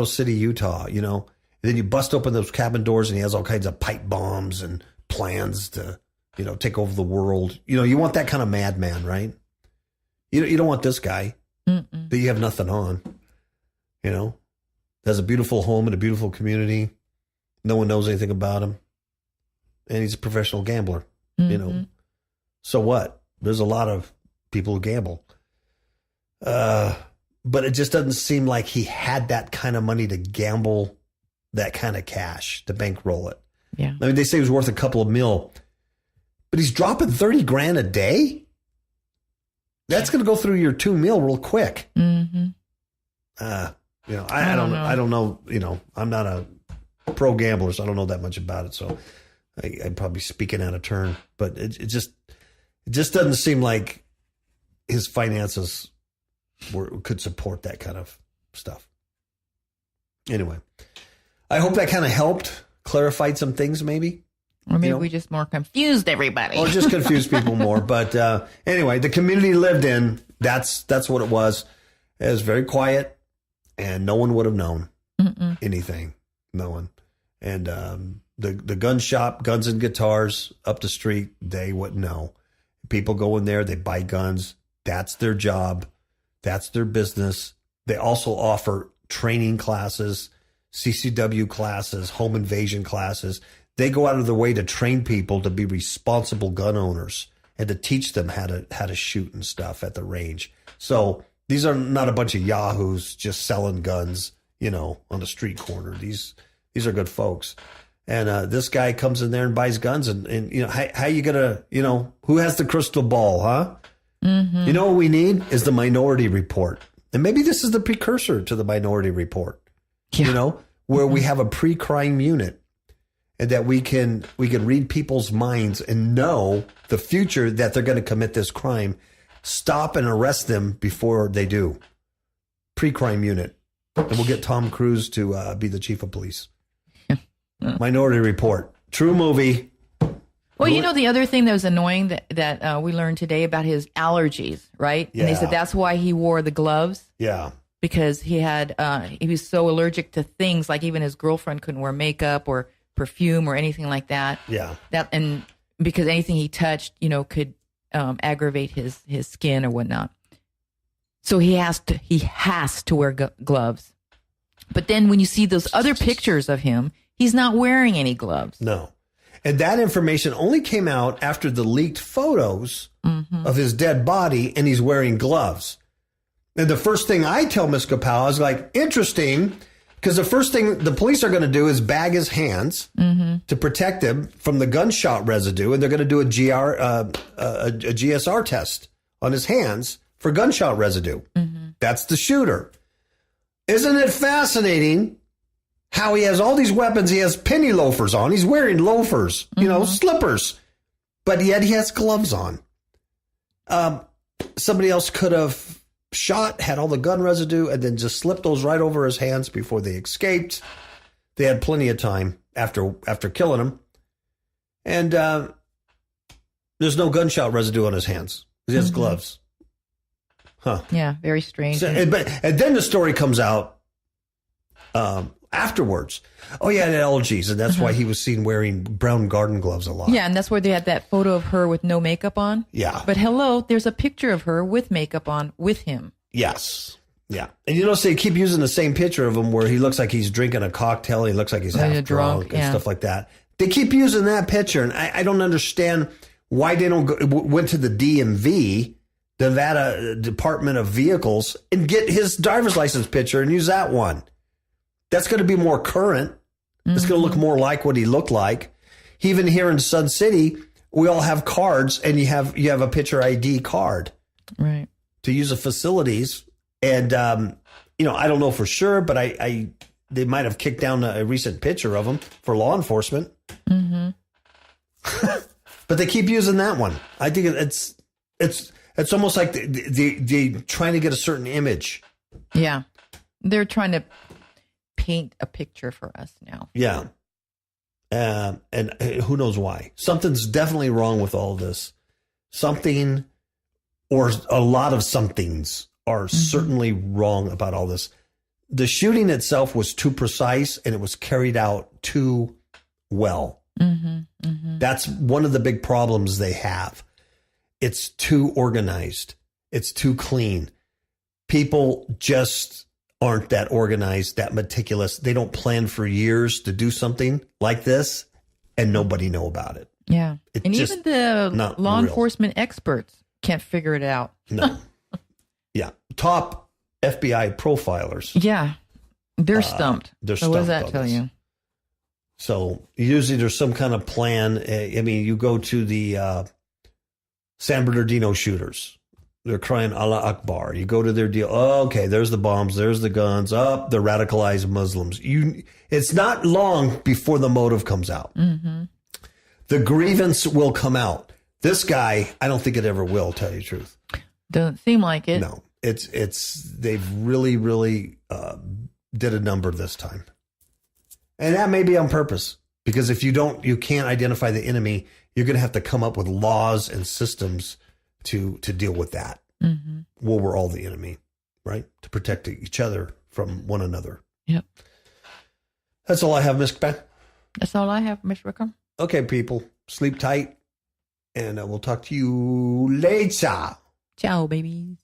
City, Utah, and then you bust open those cabin doors and he has all kinds of pipe bombs and plans to, take over the world. You want that kind of madman, right? You don't want this guy that you have nothing on, has a beautiful home and a beautiful community. No one knows anything about him. And he's a professional gambler, So what? There's a lot of people who gamble. But it just doesn't seem like he had that kind of money to gamble that kind of cash, to bankroll it. Yeah. I mean, they say he was worth a couple of mil, but he's dropping 30 grand a day. That's going to go through your 2 mil real quick. Mm-hmm. I don't know. I don't know. I'm not a pro gambler, so I don't know that much about it. So I'm probably speaking out of turn, but it just doesn't seem like his finances could support that kind of stuff. Anyway, I hope that kind of helped, clarified some things maybe. Or maybe we just more confused everybody. Or just confused people more. But anyway, the community lived in, that's what it was. It was very quiet, and no one would have known anything. No one. And the gun shop, Guns and Guitars, up the street, they wouldn't know. People go in there, they buy guns. That's their job. That's their business. They also offer training classes, CCW classes, home invasion classes. They go out of their way to train people to be responsible gun owners and to teach them how to shoot and stuff at the range. So these are not a bunch of yahoos just selling guns, on the street corner. These are good folks. And this guy comes in there and buys guns and how you gonna, who has the crystal ball, huh? Mm-hmm. What we need is the Minority Report. And maybe this is the precursor to the Minority Report, where we have a pre-crime unit. And that we can read people's minds and know the future that they're going to commit this crime, stop and arrest them before they do. Pre-crime unit. And we'll get Tom Cruise to be the chief of police. Minority Report. True movie. Well, the other thing that was annoying that we learned today about his allergies, right? Yeah. And they said that's why he wore the gloves. Yeah. Because he was so allergic to things, like even his girlfriend couldn't wear makeup or perfume or anything like that. Yeah. And because anything he touched, could aggravate his skin or whatnot. So he has to wear gloves. But then when you see those other pictures of him, he's not wearing any gloves. No. And that information only came out after the leaked photos of his dead body, and he's wearing gloves. And the first thing I tell Miss Kapow, I was like, interesting. Because the first thing the police are going to do is bag his hands to protect him from the gunshot residue, and they're going to do a GSR test on his hands for gunshot residue. Mm-hmm. That's the shooter. Isn't it fascinating how he has all these weapons? He has penny loafers on. He's wearing loafers, slippers, but yet he has gloves on. Somebody else could have shot, had all the gun residue, and then just slipped those right over his hands before they escaped. They had plenty of time after killing him. And there's no gunshot residue on his hands. He has gloves. Huh. Yeah, very strange. So, and then the story comes out afterwards. Oh, yeah, and allergies, and that's why he was seen wearing brown garden gloves a lot. Yeah, and that's where they had that photo of her with no makeup on. Yeah. But hello, there's a picture of her with makeup on with him. Yes. Yeah. And you notice they keep using the same picture of him where he looks like he's drinking a cocktail. He looks like he's half drunk and stuff like that. They keep using that picture, and I don't understand why they don't went to the DMV, the Nevada Department of Vehicles, and get his driver's license picture and use that one. That's going to be more current. It's going to look more like what he looked like. Even here in Sun City, we all have cards, and you have a picture ID card, right, to use the facilities. And I don't know for sure, but they might have kicked down a recent picture of him for law enforcement. Mm-hmm. But they keep using that one. I think it's almost like they trying to get a certain image. Yeah, they're trying to paint a picture for us now. Yeah, and who knows why? Something's definitely wrong with all this. Something, or a lot of somethings, are certainly wrong about all this. The shooting itself was too precise, and it was carried out too well. That's one of the big problems they have. It's too organized. It's too clean. People just aren't that organized, that meticulous. They don't plan for years to do something like this, and nobody know about it. Yeah. And even the law enforcement experts can't figure it out. No. Yeah. Top FBI profilers. Yeah. They're stumped. They're so stumped. What does that tell you? So usually there's some kind of plan. I mean, you go to the San Bernardino shooters. They're crying Allah Akbar. You go to their deal. Oh, okay, there's the bombs. There's the guns. Oh, they're radicalized Muslims. It's not long before the motive comes out. The grievance will come out. This guy, I don't think it ever will, tell you the truth. Doesn't seem like it. No, they've really, really did a number this time. And that may be on purpose, because if you can't identify the enemy, you're going to have to come up with laws and systems to deal with that. Well, we're all the enemy, right? To protect each other from one another. Yep. That's all I have, Miss Pat. That's all I have, Miss Wickham. Okay, people, sleep tight, and we'll talk to you later. Ciao, babies.